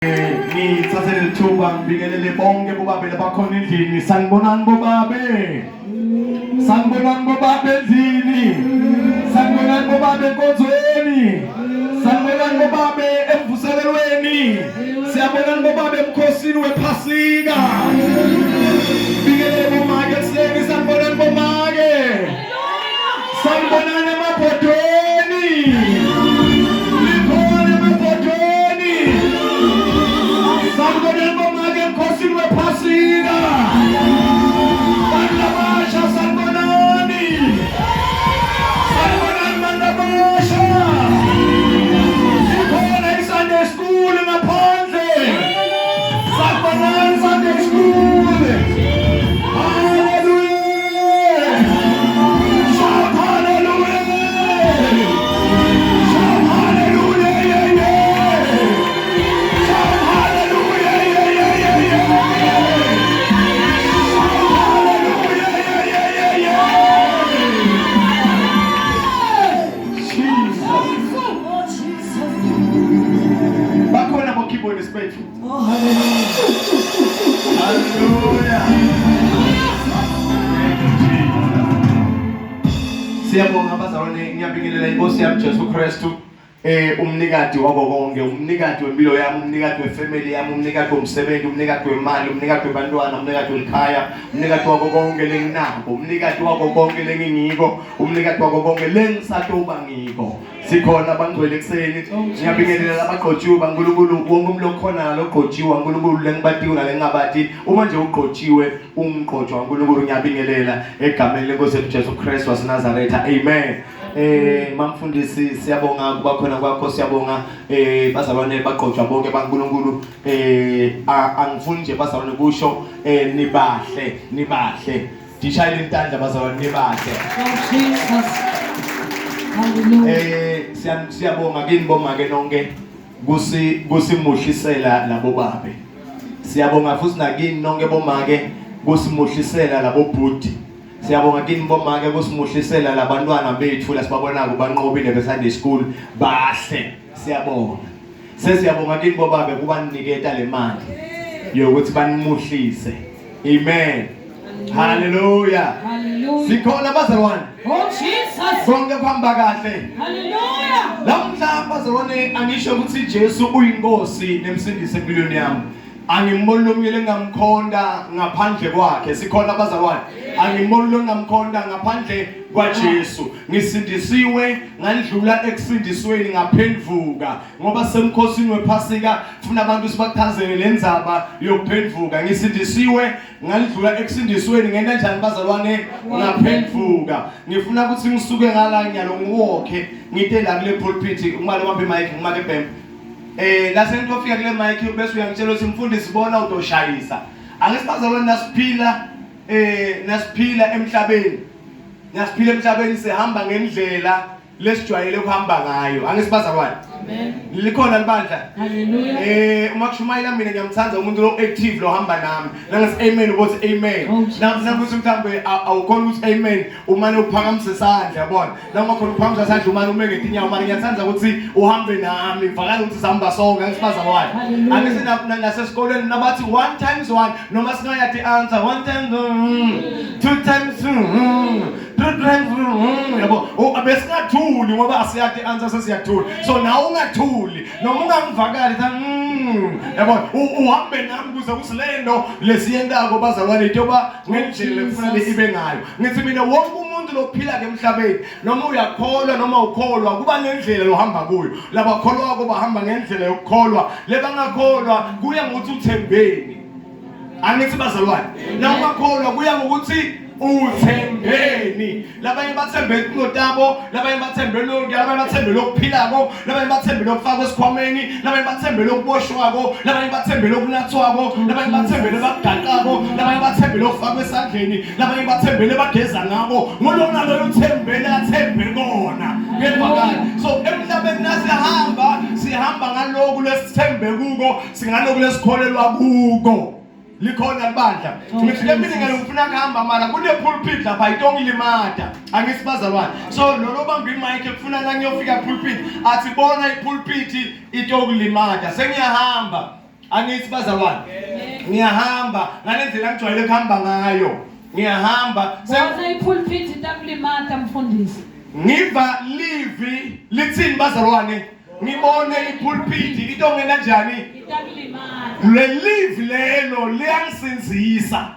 Ngithathele ithuba ngibingelele bonke bobabili abakhona endlini. Sanibonani bobabe. Sanibonani bobabe endlini. Sanibonani bobabe enkonzweni. Sanibonani bobabe emvuselelweni. Siyabonani bobabe emkhosini wephasika. Bingelele bomake ekuseni. Sanibonani bomake. Sanibonani emabhodweni. Sanibonani bomake emkhosini wephasika. Bandabasha sanibonani. Sanibonani bandabasha. Sikhona i-Sunday school ngaphandle. Sanibonani Sunday school. Hallelujah. Shout hallelujah. Shout hallelujah. Yeah, yeah. Shout hallelujah. Yeah, yeah, yeah, yeah. Shout hallelujah. Yeah, yeah, yeah, yeah. Jesus. Bakhona bo-keyboard faithful. Oh, hallelujah. Hallelujah. Siyabonga bazalwane, ngiyabingelela inkosi yami Jesu Kristu, umnikati wako konke, umnikati wempilo yami, umnikati wefamily yami, umnikati womsebenzi, umnikati wemali, umnikati wabantwana, umnikati welikhaya, umnikati wako konke lenginako, umnikati wako konke lengingiko, umnikati wako konke lengisatoba ngiko. Sikhona bangcwele ekseni, ngiyabingelela abagqotshiwe baNkulunkulu, wonke umuntu okhona logqotshiwe uNkulunkulu lengibatiwe nalengingabati. Uma nje ugqotshiwe ungqotshwa uNkulunkulu, ngiyabingelela egameni lenkosi yethu Jesu Kristu waseNazaretha. Amen. Mamfundisi siyabonga kuba khona kwakho, siyabonga bazalwane baqotshwa bonke baNkulunkulu. Angifuni nje bazalwane kusho nibahle dishayile intandla bazalwane nibahle. Siyabonga kini bomake nonke kusimuhlisela labo babe. Siyabonga futhi nakini nonke bomake kusimuhlisela labo bhuti. Siyabonga kini bomake kusimuhlisela labantwana bethu lasibabonako banqobile beSunday school bahle. Siyabonga. Sesiyabonga kini bobabe kubaniketa le mali yokuthi banimuhlise. Amen. Hallelujah. Hallelujah. Sikhona bazalwane. Oh, Jesus. Sonke kuhamba kahle. Hallelujah. Lamhla bazalwane angisho ukuthi Jesu uyinkosi nemsindisi empilweni yami. Angimboni lo myeni engamkhonda ngaphandle kwakhe. Sikhona bazalwane. Angimboni lo ngamkhonda ngaphandle kwaJesu. Ngisindisiwe ngandlula ekusindisweni ngaphenduka ngoba semkhosini wephasika ufuna abantu sibakhazele lenzaba yokuphenduka. Ngisindisiwe ngandlula ekusindisweni ngena njani bazalwane ngaphenduka. Ngifuna ukuthi ngisuke ngala nyalo ngiwokhe ngite la kule pulpit ngimale wambe mic ngimake bem. La sento ofika kule mic bese uyangitshela ukuthi mfundisi bona utoshayisa. Angisibazalwane nasiphila emhlabeni. Nasiphila emhlabeni sihamba ngendlela lesijwayele ukuhamba ngayo. Angisibazalwane. Amen. Likhona libandla. Hallelujah. Uma kushumayela mina ngiyamthanda umuntu lo active lo hamba nami. Nangisi amen ukuthi amen. Namukuthi mthambe awukhona ukuthi amen umane uphakamisa isandla yabona. Noma khona uphakamisa isandla umane ume ngetinyawo manje ngiyathanda ukuthi uhambe nami. Vakala ukuthi sihamba sonke angisibazalwane. Angisi nasesikoleni nabathi 1 times 1 noma singayathi answer 1 times 2 times 3 times yabo. Abesingathuli ngoba asiyathi answer sesiyathula. So now ungathuli noma ungangivakali yabo uhambe nami kuze kusilendo lesiyendako bazalwane njengoba ngendlela kufanele ibe ngayo. Ngithi mina wonke umuntu lophila emhlabeni noma uyakholwa noma ukholwa kuba nendlela lohamba kuyo. Labakholwa ko bahamba ngendlela yokukholwa, lebangakholwa kuya ngokuthi uthembeni. Angithi bazalwane la ungakholwa kuya ngokuthi uthembeni. Labanye bathembe inotabo, labanye bathembe lonke, labanye bathembe lokuphilako, labanye bathembe lokufaka esikhwameni, labanye bathembe lokuboshwako, labanye bathembe lokunathwako, labanye bathembe lebagaqako, labanye bathembe lokufaka esandleni, labanye bathembe lebageza ngako. Ngolona lo uthembele athembe kona. Ngiyevakala. So emhlabeni sihamba ngalokho lesithembe kuko, singalokho lesikholelwa kuko. likhona libandla ngifike mina ngifuna kuhamba mara kule pulpit lapha ayitongilimatha angisibazalwane so lo bamba imic ekufuna la ngiyofika pulpit athi bona ipulpit itokulimata sengiyahamba angithi bazalwane ngiyahamba ngalendlela ngijwayele ukuhamba ngayo ngiyahamba Waza ipulpit itakulimata mfundisi. ngiva livi lithini bazalwane ngibone ipulpit itongena njani Itakulimata. le livi lelo liyangisindisa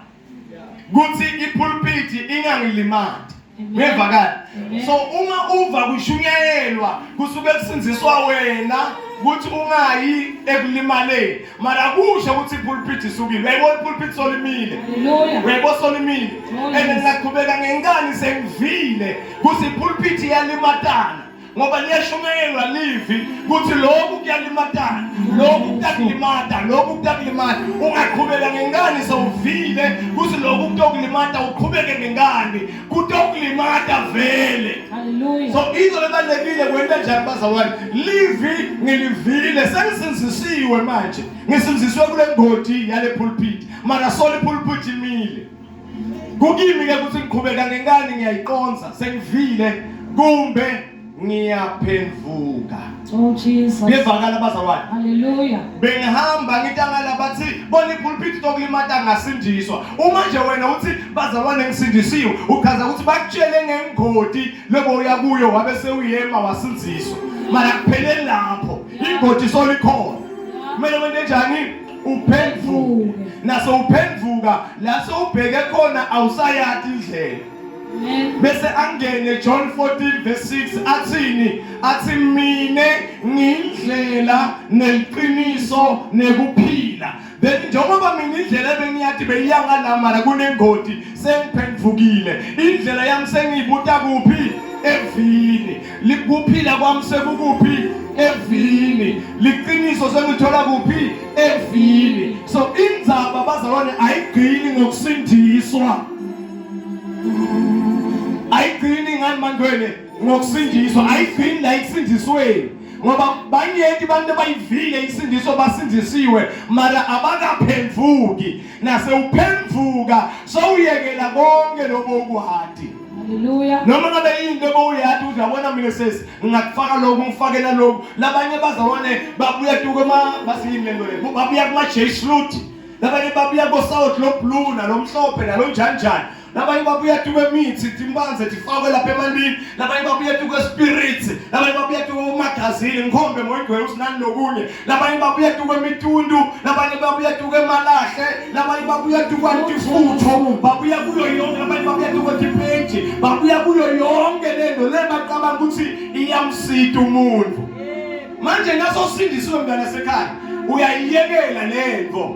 kuthi ipulpit ingangilimati ngevakala so uma uva kushunyayelwa kusuke kusinziswa wena kuthi ungayi ekulimaleni mara kusho ukuthi ipulpit isukile uyayibona ipulpit solimile Hallelujah. uyayibona solimile and ngiyaqhubeka ngenkani sengivile kuthi ipulpit iyalimatana ngoba liyashunyayelwa livi kuthi lokhu kuyalimatana lokhu kuyakulimata lokhu kuyakulimata ungaqhubeka ngenkani sewuvile kuthi lokhu kutokulimata uqhubeke ngenkani kutokulimata vele. Hallelujah. So into lebalekile kwenta njani bazalwane livi ngilivile sengisinzisiwe manje ngisinziswe kule ngodi yale pulpit mara sole pulpit imile kukimi ke ukuthi ngiqhubeka ngenkani ngiyayiqonza sengivile kumbe ngiyaphenvuka. Oh Jesus. Ngevakala bazalwane Hallelujah. bengihamba ngitangala bathi bona ipulpit tokulimata ngasindiswa uma nje wena uthi bazalwane ngisindisiwe uchaza ukuthi bakutshele ngengodi leboya kuyo wabe sewuyema wasinziswa mara kuphelele lapho ingodi solikhona kumele wente njani uphenvuke naso uphenvuka la sewubheke khona awusayathi indlela bese angene John 14 verse 6 athini athi mine ngindlela neqiniso nekuphila bethi njengoba mina indlela bengiyathi beyiyanga la mara kunengodi sengiphendvukile indlela yami sengiyibuta kuphi evini likuphila kwami sekukuphi evini liqiniso sengithola kuphi evini so indzaba bazalwane ayigcini ngokusindiswa ayigcini ngani mandwele ngokusindiswa ayigcini la ikusindisweni ngoba banyeki bantu bayivile isindiso basindisiwe mara abakaphendvuki nase uphendvuka sowuyekela konke lobokuhati. Hallelujah. Noma ngabe into ebuyati uzabona mina sesi ngakufaka lokho ngifakela lokho labanye bazalwane babuya tukema basiyini lento le babuya kuma Jace Root labanye babuya ko South lo blue nalomhlophe nalonjanjani labanye babuya tuke mithi timbanze tifakwe lapha emandini labanye babuya tuke spirits labanye babuya tuke magazine ngikhombe ngoyigwe usinani lokunye labanye babuya tuke mitundu labanye babuya tuke malahle labanye babuya tuke antifutho babuya kuyo yonke labanye babuya tuke tipage babuya kuyo yonke lento lebaqabanga ukuthi iyamsita umuntu manje ngasosindisiwe mntana sekhaya uyayiyekela lento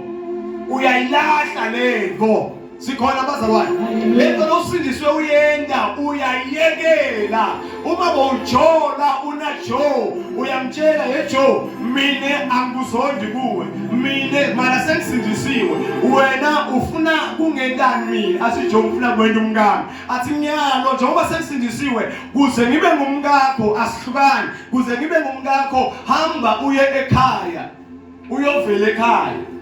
uyayilahla lento sikhona bazalwane lento losindiswe uyenda uyayekela uma bowujola una Joe uyamtshela he Joe mine angikuzondi kuwe mine mara sengisindisiwe wena ufuna kungendani mina athi Joe ufuna kwenda umkami athi nyalo njengoba sengisindisiwe kuze ngibe ngumkakho asihlukani kuze ngibe ngumkakho hamba uye ekhaya uyovela ekhaya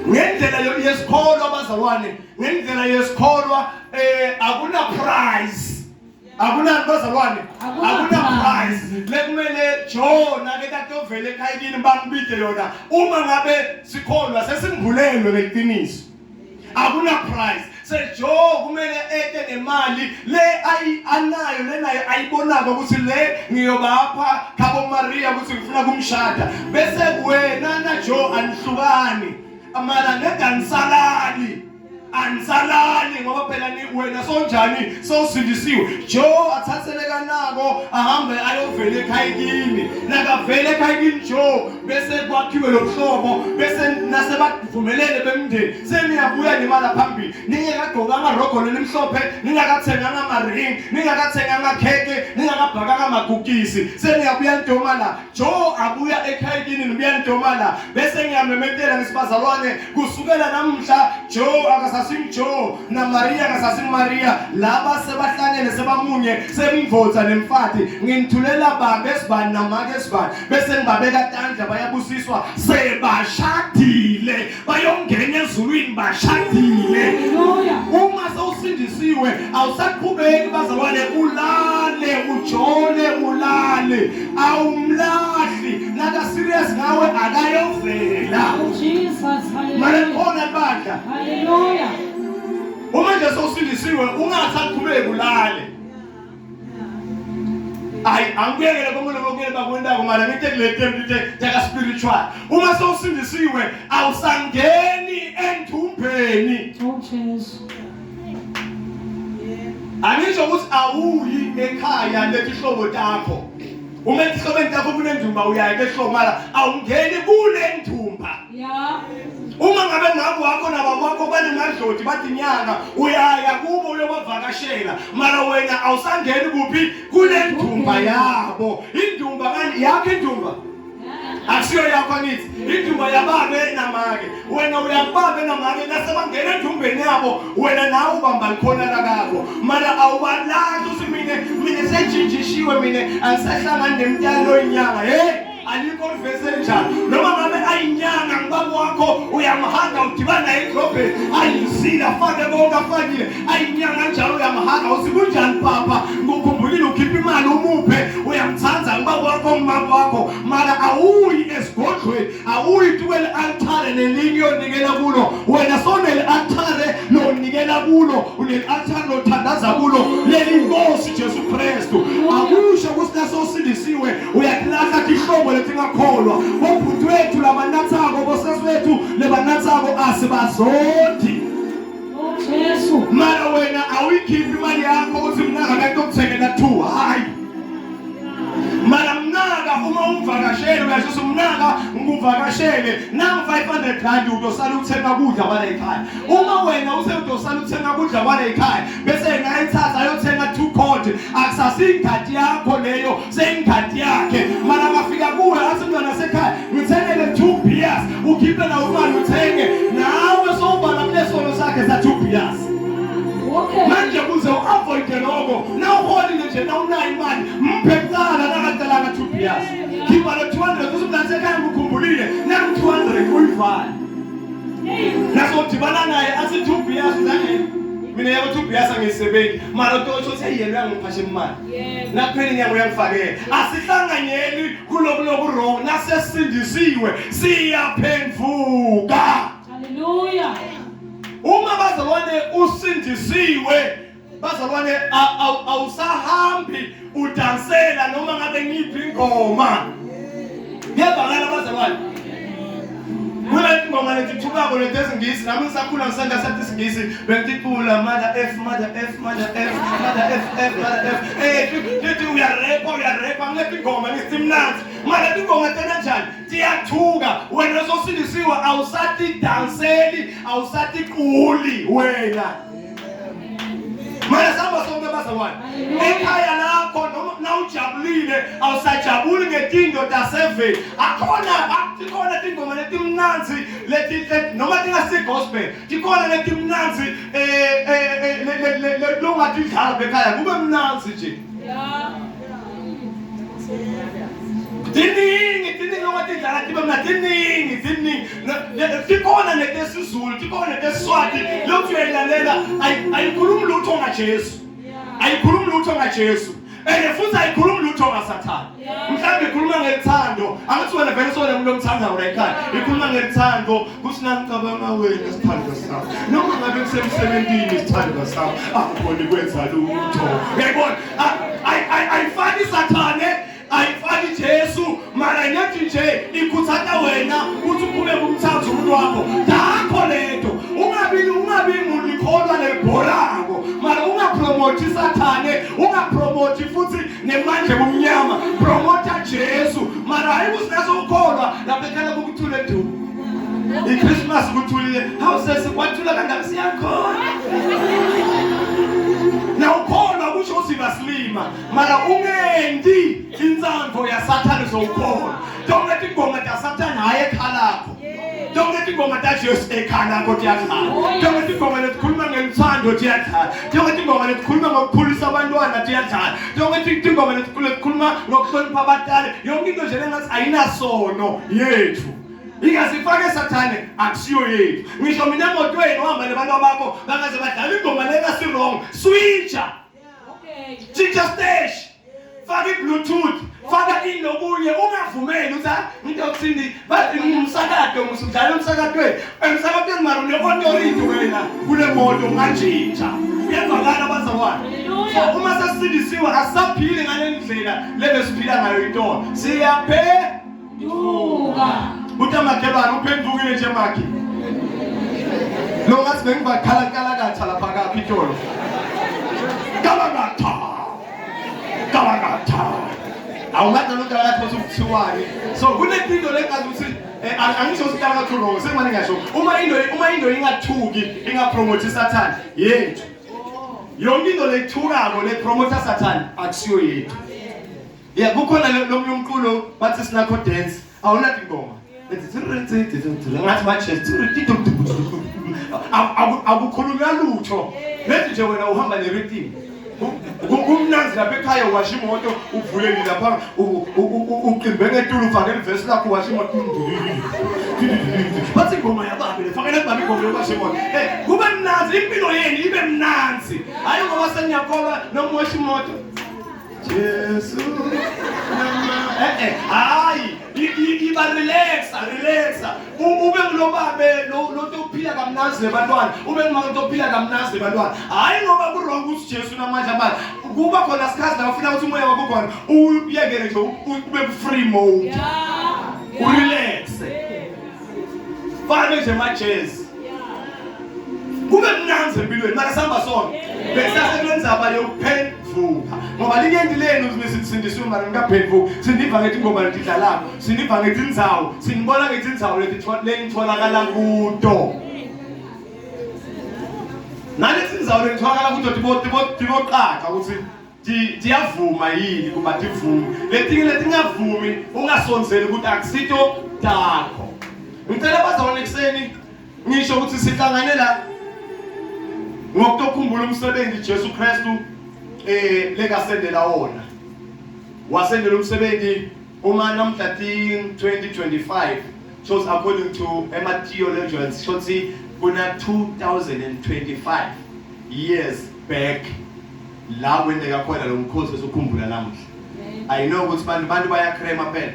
ngendlela yesikholwa bazalwane ngendlela yesikholwa akuna prize akuna bazalwane akuna prize lekumele Jona ke tatovela ekhayini bambide yona uma ngabe sikholwa sesingivulelwe ngeqiniso akuna prize seJoe kumele ete nemali le anayo lenayo ayibonaka ukuthi le ngiyobapha Khabo Maria ukuthi ngifuna kumshada bese wena na Joe anihlukani amala ansalali ngoba phela ni wena sonjani sosindisiwe Joe athatheleka nako ahambe ayovela ekhayini nakavela ekhayini Joe bese kwakhiwe lobuhlobo bese nasebavumelene bemndeni seniyabuya nemali phambili ningekagqoka amarogo lemhlophe ningakathenganga amaring ningakathenganga kheke ningakabhakanga amagugisi seniyabuya ntomala Joe abuya ekhayini nibuya ntomala bese ngiyamemethela ngesibazalwane kusukela namhla Joe Joe na Maria kasasing Maria laba sebahlangene sebamunye sebimvotsa nemfati nginthulela bambe esibani namake esibani bese ngibabeka tandla bayabusiswa sebashadile bayongena ezulwini bashadile uma sewusindisiwe awusaqhubeki bazalwane ulale ujole ulale awumlahli naka serious ngawe akayovela. Oh, Jesus. Mara Hallelujah. khona badla. Hallelujah. Uma nje sosindisiwe ungasakhuleki ulale. Ay angiyekele komuntu lokuyela bakwendako mara ngithi kulete ngithi taka spiritual. Uma sosindisiwe awusangeni enthumbeni. Oh, Jesus. Angisho ukuthi awuyi ekhaya lethi hlobo takho. Uma ihlobeni takho kunendumba uyaya ehlobo mara awungeni kule ndumba. Yeah. Uma ngabe ngabu wakho nababo wakho banemadloti bathi nyanga uyaya kubo uyobavakashela mara wena awusangeni kuphi kule ndumba yabo. Indumba ngani yakho indumba? Asiyo yakho nithi indumba yababe namake wena uyababe namake nasebangena endumbeni yabo wena nawe ubamba likhona lakho mara awubalazi uthi mina sejinjishiwe mina angisahlangani nemntalo inyanga alikho livese njalo noma ngabe ayinyanga ngibaba wakho uyamhanga udibana edrobheni ayisila afake konke afakile ayinyanga njalo uyamhanga uthi kunjani papa ngikukhumbulile ukhipha imali umuphe uyamthanza ngibaba wakho ngumama wakho mara awuyi esigodlweni awuyi tuwele altare nelinye yonikela kulo wena sonele altare lonikela kulo unele altare lothandaza kulo leli Nkosi Jesu Kristu akusho ukuthi nasosindisiwe uyakulahla ihlobo letingakholwa obhuti wethu labanathako bosesi wethu lebanathako asibazodi. Oh, Jesus. Mara wena awuyikhiphi imali yakho uthi mnaka kanti okuthengela 2 hayi mara mnaka uma umvakashele uyasho mnaka ngikuvakashele nangu 500 rand udosala ukuthenga kudla kwala ekhaya. Uma wena usudosala ukuthenga kudla kwala ekhaya bese ngayithatha ayothenga 2 code akusasingadi yakho leyo sengadi yakhe mara ngafika kuwe athi mntwana sekhaya ngithengele 2 beers ukhiphe na imali uthenge nawe sobala kulesono sakhe za 2 beers. Okay. Manje kuze u-avoid lokho nawuholile nje nawunayo imali mphe kuqala nakadalanga 2 beers khipha lo 200 usuplasekhaya ngikhumbulile nangu 200 uyivale nasodibana naye athi 2 beers uzange mina yabo 2 beers angisebenzi mara utosho seyiyena ngiphashe imali naphela inyanga uyangifakela asihlanganyeli kulokuloku wrong nasesindisiwe siyaphendvuka. Hallelujah. Uma bazalwane usindisiwe bazalwane awusahambi udansela noma ngabe ngiphi ingoma ngiyabangala bazalwane mina ingoma letithukako letezingisi nami ngisakhula ngisanda sathi isingisi benticula mother F mother F mother F mother F F mother F lithi uyarepa ngilethi ingoma ngithi mnanzi mara ingoma tena njani tiyathuka wena sosindisiwe awusati danseli awusati quli wena mara samba sonke bazalwane ekhaya lakho noma nawujabulile awusajabuli ngetinto taseveni akhona tingoma letimnanzi leti noma tingasi gospel tikhona letimnanzi longathi idlala ekhaya kube mnanzi nje. Tiningi longathi idlala tibe mna tiningi tikhona netesizulu tikhona netesiswati lokhu uyayilalela ayikhulumi lutho ngaJesu ayikhulumi lutho ngaJesu futhi ayikhulumi lutho ngaSathane. Mhlawumbe ikhuluma ngethando angithi wena vele sona umuntu omthandayo la ekhaya ikhuluma ngethando kuthi nangicabanga wena isithando sakho noma ngabe kusemsebenzini isithando sakho akuboni kwenza lutho uyayibona ayifani Sathane ayifani Jesu mara nyathi nje ikhuthata wena uthi uphume kumthatha umuntu wakho dakho lento ungabi ulikholwa lebholako mara ungapromote Sathane ungapromote futhi nemanje kumnyama promote Jesu mara ayibusinaso ukholwa lapha ekhaya kukuthule nduku iChristmas kuthulile hawusese kwathula kangabe siyakhona na ukhona kusho usibaslima mara ungendi insandvo yaSathane sokhona donke ingoma kaSathane hayi ekhalakho donke ingoma kaJesu ekhalakho tiyadlala donke ingoma letikhuluma ngethando tiyadlala donke ingoma letikhuluma ngokukhulisa abantwana tiyadlala donke ingoma letikhuluma ngokuhlonipha abadala yonke into nje lengathi ayinasono yethu ingazifake Sathane akusiyo yethu. Ngisho mina emotweni uhamba nabantu bakho bangaze badlala ingoma lengasi wrong switcha. Okay. Switcha stage. faka i-Bluetooth, faka inokunye, ungavumeli ukuthi into yokuthini, bathi umsakado musudlala emsakadweni. Emsakadweni mara une-authority wena kule moto ungatshintsha. Uyavakala bazalwane. So uma sesindisiwe asisaphili ngale ndlela lebesiphila ngayo intolo. Siyaphenduka. Utamakhelwane uphendukile nje makhe. Lo ngathi bengibakhala katha lapha kaphi intolo. Kabangatha. Awungathi lo ntaka lapho usukuthiwani. So kunempilo lengazi ukuthi angisho ukuthi ntaka katholo semane ngisho. Uma indo ingathuki, ingapromote isathana yethu. Yonke into lethukako le promoter Satan akusiyo yethu. Yeah, kukhona lo umculo bathi sinakho dance. Awunathi ingoma. Ngathi matches. Akukhulunywa lutho. Lethi nje wena uhamba ne-rhythm. Kumnanzi lapha ekhaya washa imoto uvuleni lapha uqimbe ngetulu ufake ivesi lakho washa imoto. Bathi ingoma yababe lefakele babe ingoma yokwasha imoto. Kube mnanzi impilo yeni ibe mnanzi. Hayi ngoba seniyakholwa noma washa imoto. Jesu hayi iba relaxa. Ube ngulobabe lo tophila kamnanzi nebantwana. Ube ngumuntu ophila kamnanzi nebantwana. Hayi ngoba ku-wrong ukuthi Jesu namanje manje. Kuba khona isikhathi la ufuna ukuthi umoya wakho khona uyekele nje ube free mode. Urelax. Fane nje majazz. Kube mnanzi empilweni mara sihamba sonke. Besasebenzisa aba yokuphenduka. Ngoba lingendi lenu sindiswe mara ngaphenduka. Sindiva ngethi ingoma lidlalapho. Sindiva ngethi indzawo. Sinibona ngethi indzawo letitholakala kuto. Nalethi indzawo letitholakala kuto tiboqaqa ukuthi diyavuma yini kuba divuma. Letinye letingavumi ungasonzeli ukuthi akusito takho. Ngicela bazalwane ekseni ngisho ukuthi sihlangane la ngokukhumbula umsebenzi Jesu Kristu lekasendela wona. Wasendela umsebenzi uma namhla 2025 shows according to theologians shows kuna 2025 years back la kwendeka khona lo mkhosi esukhumbula namuhla. I know ukuthi abantu bayakrema phela.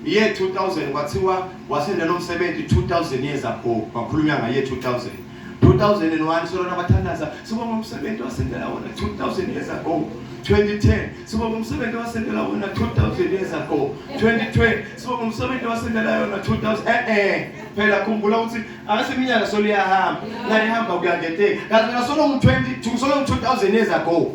Year 2000 kwathiwa wasendela umsebenzi 2000 years ago. Bakhulunywa ngaye 2001 sona abathandaza sibonga umsebenzi wasendela wona 2000 years ago. 2010 sibonga umsebenzi wasendela wona 2000 years ago. 2020 sibonga umsebenzi wasendela yona 2000 phela khumbula ukuthi akaseminyaka soliyahamba nalihamba kuyangete kanti nasolo mu-20 solo mu-2000 years ago.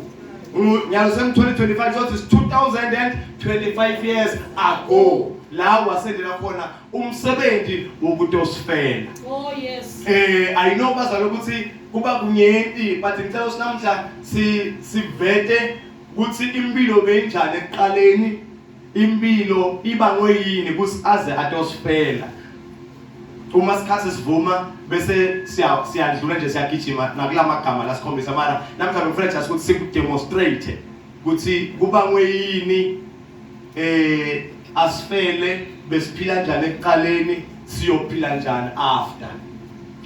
Nyalo sem 2025 so it's 2025 years ago. La wasendela khona umsebenzi wokutosifela. Oh yes. I know bazalo ukuthi kuba kunyenti but ngicela usinamhla sivete ukuthi impilo benjani ekuqaleni, impilo ibangwe yini kusaze atosifela. Uma sikhathi sivuma bese siyadlula nje siyagijima nakulamagama la sikhombisa mara namhla ngifuna just ukuthi sikudemonstrate ukuthi kubangwe yini asifele besiphila njani ekuqaleni siyophila njani after.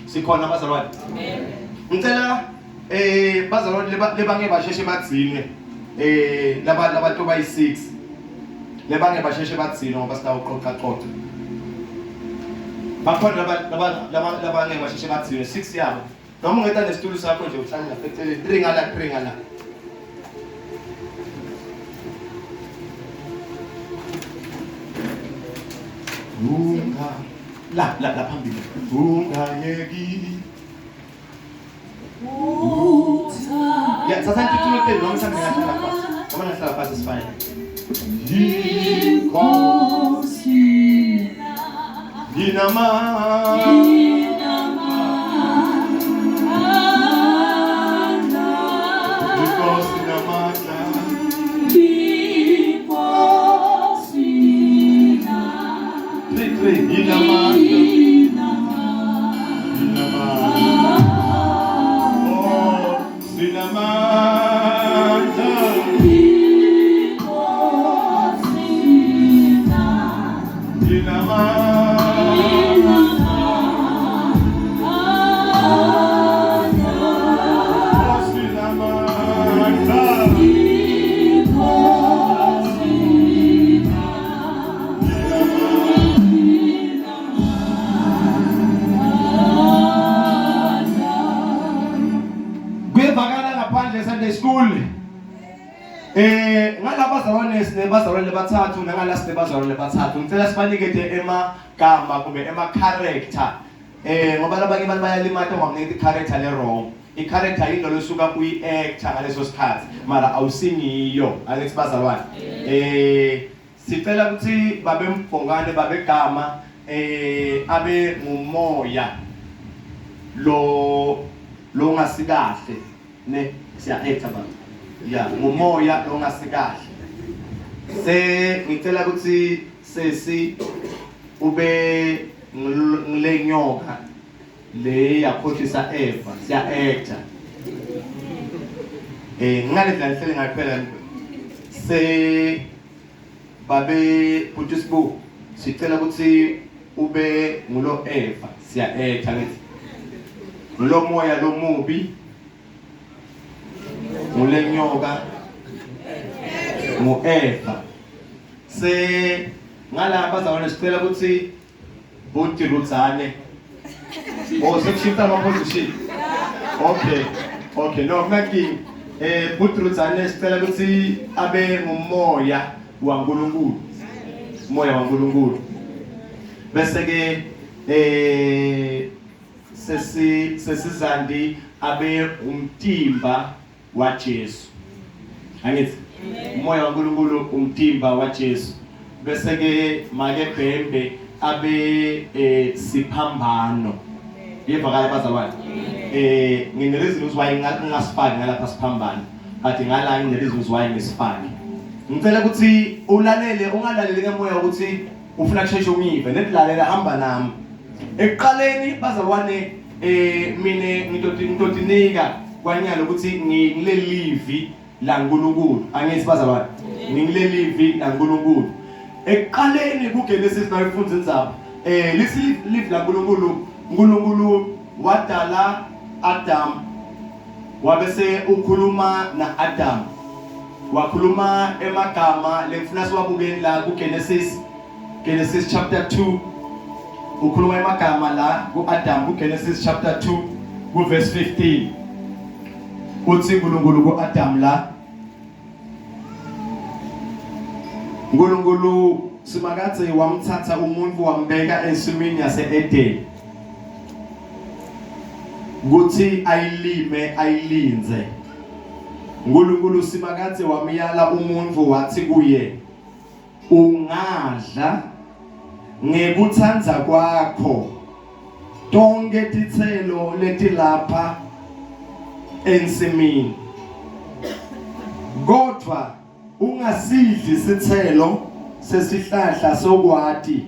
Sikhona bazalwane. Amen. Ngicela bazalwane lebange basheshe batsine labantu bayi6 lebange basheshe batsine ngoba sitawuqoqa. Bakhona labange basheshe batsine 6 yabo. Noma ungeta nesitulo sakho nje uhlale ngaphethe ringa la. Unga la phambili ungayeki ya sasa tutulo tena noma sangena lapha kama nahlala phansi sifanye Dinama Ngalabazalwane sinebazalwane bathathu nangala sinebazalwane bathathu. Ngicela sibanikeze emagama kumbe character. Ngoba labanye abantu bayalimata ngokungithi character le wrong. I-character yinto lesuka kuyi-actor ngaleso sikhathi mara awusingiyo alethi bazalwane. Sicela ukuthi babe mbongane babegama abe ngumoya lo ngasikahle ne siya actor baba. Ya ngumoya lo ngasikahle. Ngicela ukuthi sesi ube ngilenyoka le yakhohlisa Eva siya actor. Ngale ndlela hlele ngaphela se babe Butisbu sicela ukuthi ube ngulo Eva siya actor ngithi ngulo moya lo mubi ngulenyoka Eva se ngala bazalwane sicela ukuthi Butirutsane sekushintsha ama-position. Okay no kunankinga. Butirutsane sicela ukuthi abe ngumoya waNkulunkulu. Moya waNkulunkulu. Bese ke sesizandi abe umtimba wa Jesu. Angithi umoya waNkulunkulu umtimba wa Jesu. Bese ke make Bhembe abe siphambano. Yevakala bazalwane. Nginereasons why ngingasifaki ngalapha siphambano. But ngala nginereasons why ngisifaki. Ngicela ukuthi ulalele ungalaleli ngemoya ukuthi ufuna kusheshe ungive nedilalela hamba nami. Ekuqaleni bazalwane mine ngitotinika kwanyalo ukuthi ngile livi la nkulunkulu. Angithi bazalwane. Ngile livi la nkulunkulu. Ekuqaleni kuGenesis nayifundza indzaba lisi live la nkulunkulu wadala Adam wabese ukhuluma na Adam wakhuluma emagama lengifuna siwabukeni la kuGenesis chapter 2 ukhuluma emagama la kuAdam kuGenesis chapter 2 ku verse 15 uthi uNkulunkulu kuAdam la uNkulunkulu simakathe wamthatha umuntu wambeka ensimini yase-Eden ukuthi ayilime ayilinze. uNkulunkulu simakathe wamyala umuntu wathi kuye ungadla ngekuthanda kwakho tonke titselo letilapha ensimini kodwa ungasidli isithelo sesihlahla sokwati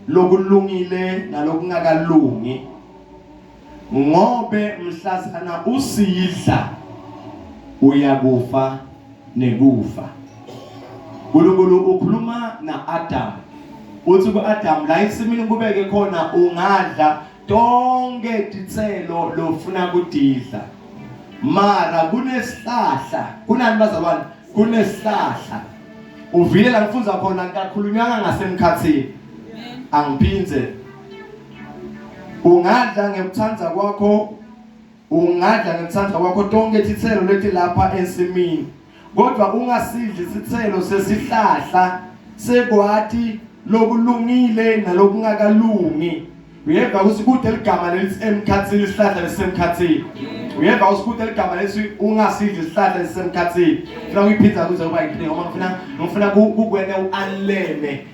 lokulungile nalokungakalungi ngobe mhlazana usidla uyakufa nekufa. uNkulunkulu ukhuluma na Adam uthi kuAdam la ensimini kubeke khona ungadla tonke titselo lofuna kudidla mara kunesihlahla kunani bazalwane kunesihlahla uvile la ngifundza khona kakhulunywanga ngasemkhathini angiphinze ungadla ngekuthanda kwakho tonke titselo letilapha ensimini kodwa ungasidli isithelo sesihlahla sekwati lokulungile nalokungakalungi. Uyeva usikude ligama lelithi emkhathini isihlahla lesemkhathini. Uyeva usikude ligama lelithi ungasidli isihlahla lesemkhathini. Ngifuna ukuyiphinza kuze kuba yiclear ngoba ngifuna kukwena uanleme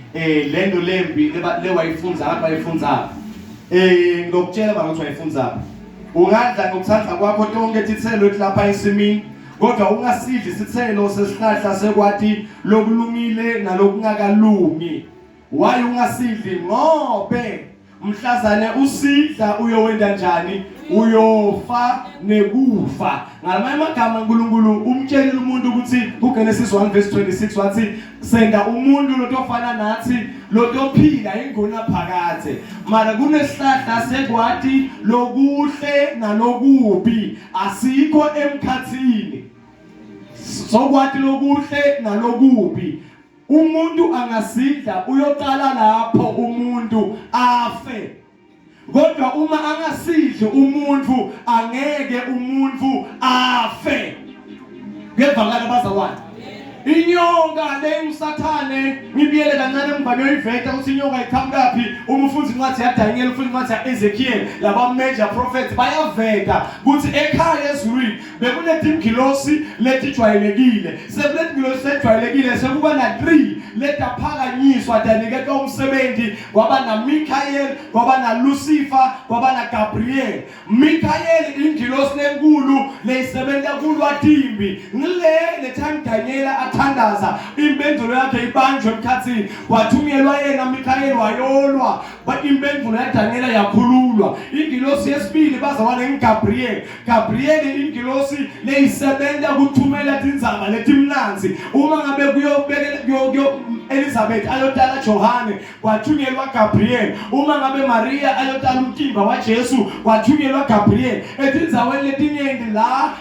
lento lembi lewayifunza lapha wayifunza. Ngokutshela ukuthi wayifunza. Ungadla ngokuthanda kwakho tonke titselo letilapha ensimini kodwa ungasidli isithelo sesihlahla sekwati lokulungile nalokungakalungi. Why ungasidli ngobe mhlazane usidla uyowenda njani uyofa nekufa. Ngamanye amagama uNkulunkulu umtshelile umuntu ukuthi kuGenesis 1 verse 26 wathi senda umuntu lotofana nathi lotophila ingona phakathe mara kunesihlahla sekwati lokuhle nalokubi asikho emkhathini sokwati lokuhle nalokubi. Umuntu angasidla uyoqala lapho umuntu afe kodwa uma angasidli umuntu angeke umuntu afe. Ngevakala bazalwane Inyoka lengsathane ngibiyele kancane emva kuyiveta ukuthi inyoka iqhamukaphi uma ufunza incwadi yaDaniel ufunza incwadi yaEzekiel laba major prophets bayaveta ukuthi ekhaya ezulwini bekunezingilosi letijwayelekile sekulezingilosi letijwayelekile sekuba na 3 letaphakanyiswa daniketwa umsebenzi kwaba na Michael kwaba na Lucifer kwaba na Gabriel. Michael ingilosi lenkulu leyisebenza kulwatimbi ngile time Daniel athandaza impendulo yakhe ibanjwe emkhathini wathunyelwa yena Michael wayolwa impendulo yaDaniel yakhululwa. Ingilosi yesibili bazalwane ngiGabriel. Gabriel ingilosi leyisebenza ukuthumela indzaba letimnanzi uma ngabe kuyobekela Elizabeth ayotala Johane wathunyelwa Gabriel. Uma ngabe Maria ayotala umtimba waJesu wathunyelwa Gabriel. Etindzaweni letinyenti la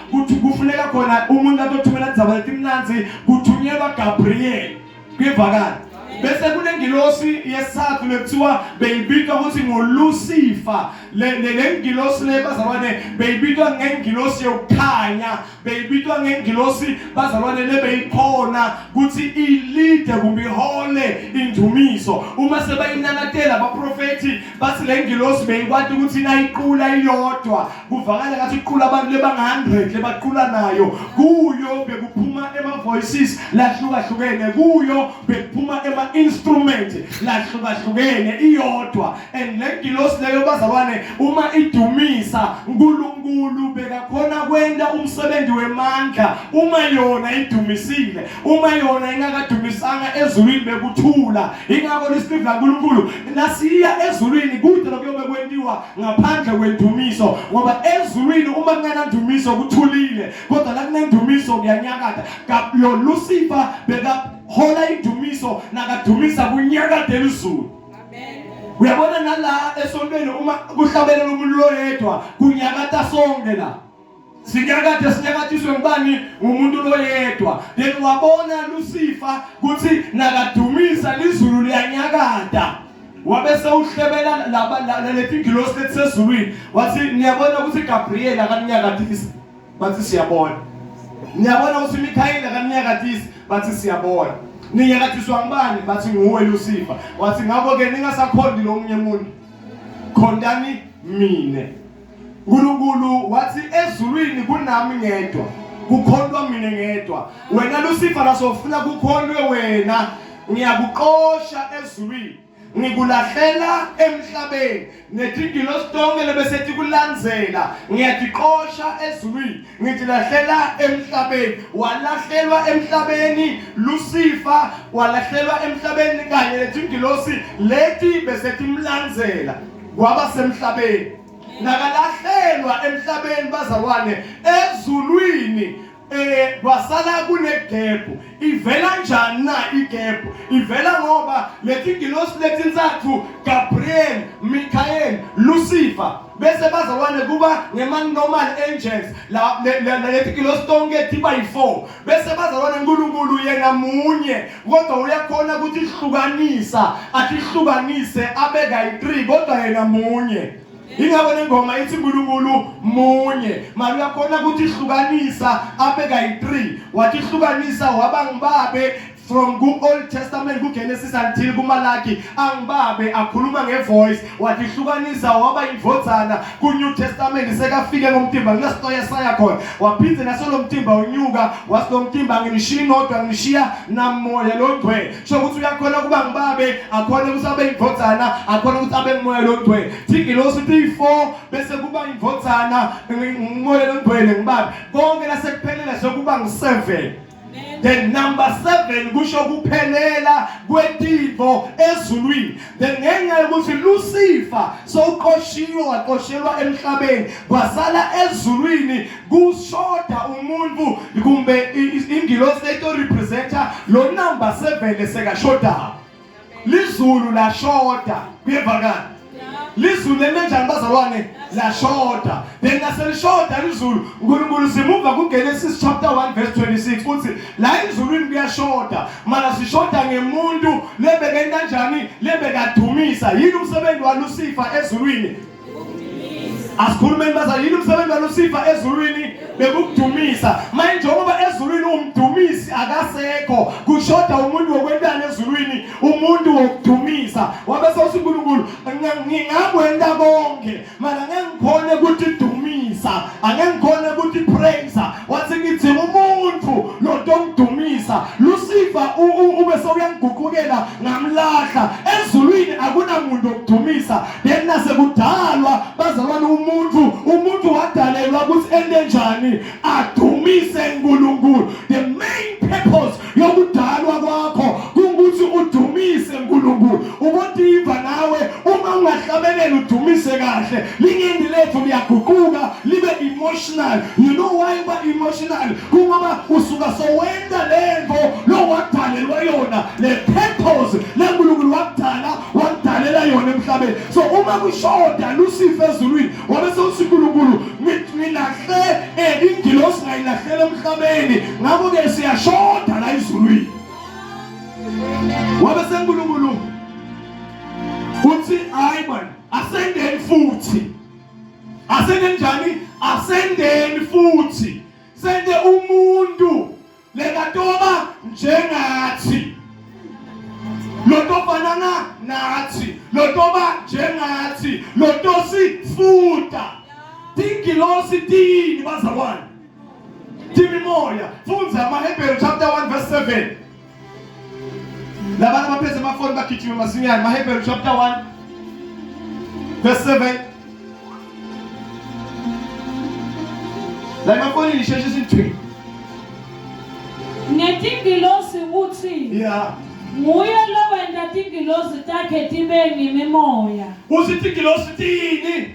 kufuneka khona umuntu azothumela indzaba letimnanzi kuthunyelwa Gabriel. Kuyevakala. Bese kunengilosi yesithathu lekuthiwa beyibitwa ukuthi ngoLucifer. Le ngilosi le bazalwane beyibitwa ngengilosi yokukhanya, beyibitwa ngengilosi bazalwane le beyikhona ukuthi ilide kumbe ihole indumiso. Uma sebayinanatela abaprofeti bathi le ngilosi beyikwati ukuthi nayiqula iyodwa kuvakala ngathi iqula abantu lebanga100 lebaqula nayo kuyo bekuphuma ema voices lahlukahlukene kuyo bekuphuma ema instrument lahlukahlukene iyodwa. And le ngilosi leyo bazalwane uma idumisa uNkulunkulu bekakhona kwenda umsebenzi wemandla. Uma yona idumisile, uma yona ingakadumisanga ezulwini bekuthula. Ingakho lesifiva uNkulunkulu nasiya ezulwini kude lokuyobe kwendiwa ngaphandle kwendumiso ngoba ezulwini uma kungenandumiso kuthulile kodwa la kunendumiso kuyanyakata. Lo Lucifer bekahola indumiso nakadumisa kunyakade izulu. Uyabona nala esontweni uma kuhlabelela umuntu loyedwa kunyakata sonke la. Sinyakatiswe ngibani umuntu loyedwa. Then wabona Lucifer kuthi nakadumisa izulu liyanyakata. Wabese uhlebela laba letingilosi lesezulwini wathi niyabona ukuthi Gabriel akanyakatisi bathi siyabona. Niyabona ukuthi Michael akanyakatisi bathi siyabona. Ninyakatiswa ngibani bathi nguwe Lucifer. Wathi ngakho ke ningasakhondi lo munye umuntu khondani mine. uNkulunkulu wathi ezulwini kunami ngedwa kukhondwa mina ngedwa. Wena Lucifer lasofuna kukhondwe wena ngiyakuqosha ezulwini ngikulahlela emhlabeni netingilosi tonke lebesethi kulandzela ngiyatiqosha ezulwini ngitilahlela emhlabeni. Walahlelwa emhlabeni Lucifer walahlelwa emhlabeni kanye netingilosi leti besethi mlandzela kwaba semhlabeni. Nakalahlelwa emhlabeni bazalwane ezulwini kwasala kunegebhu. Ivela njani na igebhu? Ivela ngoba letingilosi letintathu Gabriel, Michael, Lucifer bese bazalwane kuba ngema-normal angels la letingilosi tonke tiba yi4 bese bazalwane uNkulunkulu yena munye kodwa uyakhona ukuthi ihlukanisa atihlukanise abeka yi3 kodwa yena munye. Ingabona ingoma ithi uNkulunkulu munye manje uyakhona ukuthi ihlukanisa abeka yi3 wathi ihlukanisa waba ngibabe from Old Testament kuGenesis until kuMalaki angibabe akhuluma ngevoice wathi ihlukanisa waba indvodzana kuNew Testament sekafike ngomtimba ngesitoya saya khona waphindze naso lo mtimba unyuka wasilo mtimba nginishiya inodwa ngishiya namoya longcwele. So ukuthi uyakhona kuba ngibabe akhona ukuthi abe indvodzana akhona ukuthi abe umoya longcwele. Tingilosi ti4 bese kuba indvodzana umoya longcwele ngibabe konke lasekuphelela sokuba ngi7. The number 7 kusho kuphelela kwetipho ezulwini. Then ngenxa yokuthi Lucifer soqoshiwe waqoshelwa emhlabeni kwasala ezulwini kushoda umuntu kumbe ingilosi leto representa lo number 7 lesekashoda. Lizulu la shoda kuyevakala. Lizulu lemenjani bazalwane la shoda. Then naselishoda lizulu uNkulunkulu simuva kuGenesis chapter 1 verse 26 uthi la izulwini kuyashoda mana sishoda ngemuntu lebeke kanjani lebeka dumisa. Yini umsebenzi wa Lucifer ezulwini? asikhulumeni baza yini umsebenzi kaLucifer ezulwini bekukudumisa manje ngoba ezulwini umdumisi akasekho kushoda umuntu wokwentana ezulwini umuntu wokudumisa wabese uNkulunkulu ngingakwenza konke mana ngikhona ukuthi dumisa angengikhona ukuthi praise wathi ngithi umuntu lotomdumisa Lucifer ubese uyangiguqukela ngamlahla ezulwini akunamuntu okudumisa then nasekudalwa bazalwana umuntu wadalelwa ukuthi ende njani adumise uNkulunkulu the main purpose yokudalwa kwakho ukuthi udumise uNkulunkulu ubotiva nawe uma ungahlabeleli udumise kahle lingendi lethu liyaguquka libe emotional you know why ba emotional ngoba usuka sowenda lento lokwadalelwa yona le purpose leNkulunkulu wadalela yona emhlabeni so uma kushoda Lucifer ezulwini wabese uNkulunkulu nginahle ingilosi ngayilahlela emhlabeni ngakho ke siyashoda la ezulwini wabese uNkulunkulu uthi hayi man ascendeni futhi ascendeni njani ascendeni futhi sende umuntu lekatoba njengathi lotofanana nathi lotoba njengathi lotosi futa tingilosi tini bazalwane timimoya funza maHebrew chapter 1 verse 7 labana baphethe amafoni bagijima masinyane maHebrew chapter 1 verse 7 la mafoni lisheshe sintwi netingilosi uthi yeah nguye lowenda tingilosi takhe tibe ngimimoya uthi tingilosi tini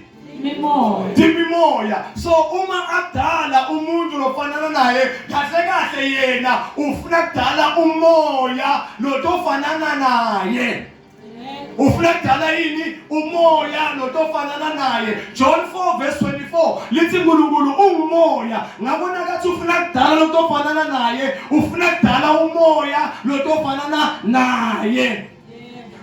timimoya so uma adala umuntu lofanana naye kahle yena ufuna kudala umoya lotofanana naye ufuna kudala yini umoya lotofanana naye John 4 verse 24 lithi uNkulunkulu ungumoya ngabona kathi ufuna kudala lotofanana naye ufuna kudala umoya lotofanana naye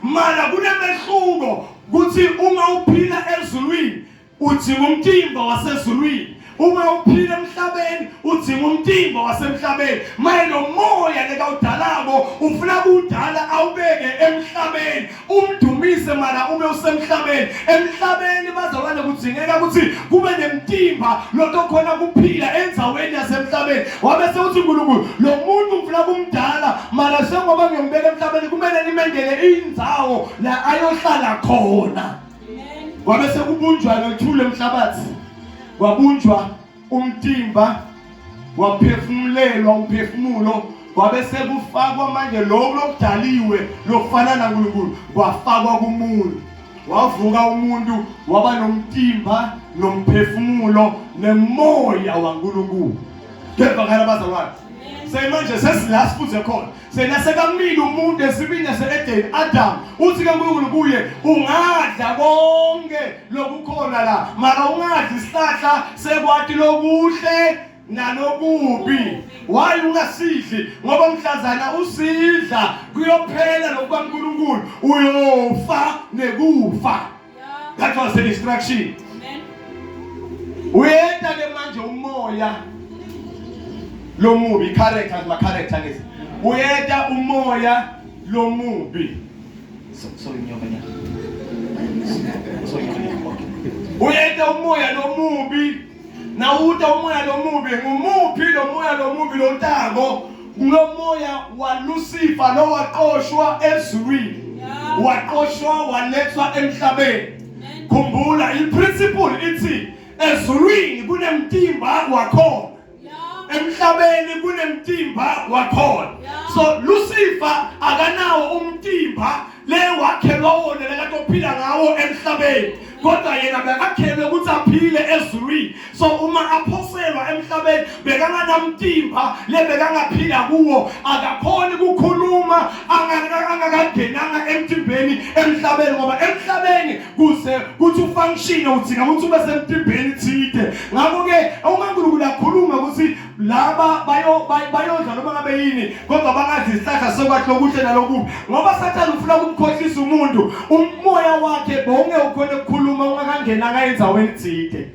mara kunemehluko kuthi uma uphila ezulwini udzinga umtimba wasezulwini uma uphila emhlabeni udzinga umtimba wasemhlabeni maye lo moya lekawudalako ufuna ukudala awubeke emhlabeni umdumise mara ube usemhlabeni emhlabeni bazalwane kudzingeka ukuthi kube nemtimba lotokhona kuphila endzaweni yasemhlabeni wabese uthi uNkulunkulu lo muntu ufuna kumdala mara sengoba ngiyombeka emhlabeni kumele nimendele indzawo la ayohlala khona wabese kubunjwa nothule emhlabathi wabunjwa umtimba waphefumulelwa umphefumulo wabese kufakwa manje lokudaliwe lokufana naNkulunkulu kwafakwa kumuntu wavuka umuntu waba nomtimba nomphefumulo nemoya waNkulunkulu kepha kana bazalwane manje sesila sifuze khona senasekamile umuntu esibini se-Eden Adam uthi ke uNkulunkulu kuye ungadla konke lokukhona la mara ungadli isihlahla sekwathi lokuhle nalokubi why ungasidli ngoba mhlazana usidla kuyophela lokukaNkulunkulu uyofa nekufa that was the instruction uyeta ke manje umoya lomubi characters ma character lezi uyeta umoya lomubi sorry nyokanya uyeta umoya lomubi na uta umoya lomubi ngumuphi lo moya lomubi lotako ngulomoya wa Lucifer lo waqoshwa ezulwini waqoshwa walethwa emhlabeni khumbula iprinciple ithi ezulwini kunemtimba wakhona emhlabeni kunemtimba wakhona so Lucifer akanawo umtimba le wakhelwa wona lekatophila ngawo emhlabeni kodwa yena bekakhelwe ukuthi aphile ezulwini so uma aphoselwa emhlabeni bekanganamtimba le bekangaphila kuwo akakhoni ukukhuluma angakagenanga emtimbeni emhlabeni ngoba emhlabeni kuze kuthi ufunction udzinga ukuthi ube semtimbeni thide ngakho ke uNkulunkulu akhuluma ukuthi laba bayodla noma ngabe yini kodwa bangazi isihlahla sokwathi lokuhle nalokubi ngoba Sathane ufuna ukumkhohlisa umuntu umoya wakhe bonke ukhona ukukhuluma ungakangenanga endzaweni etside.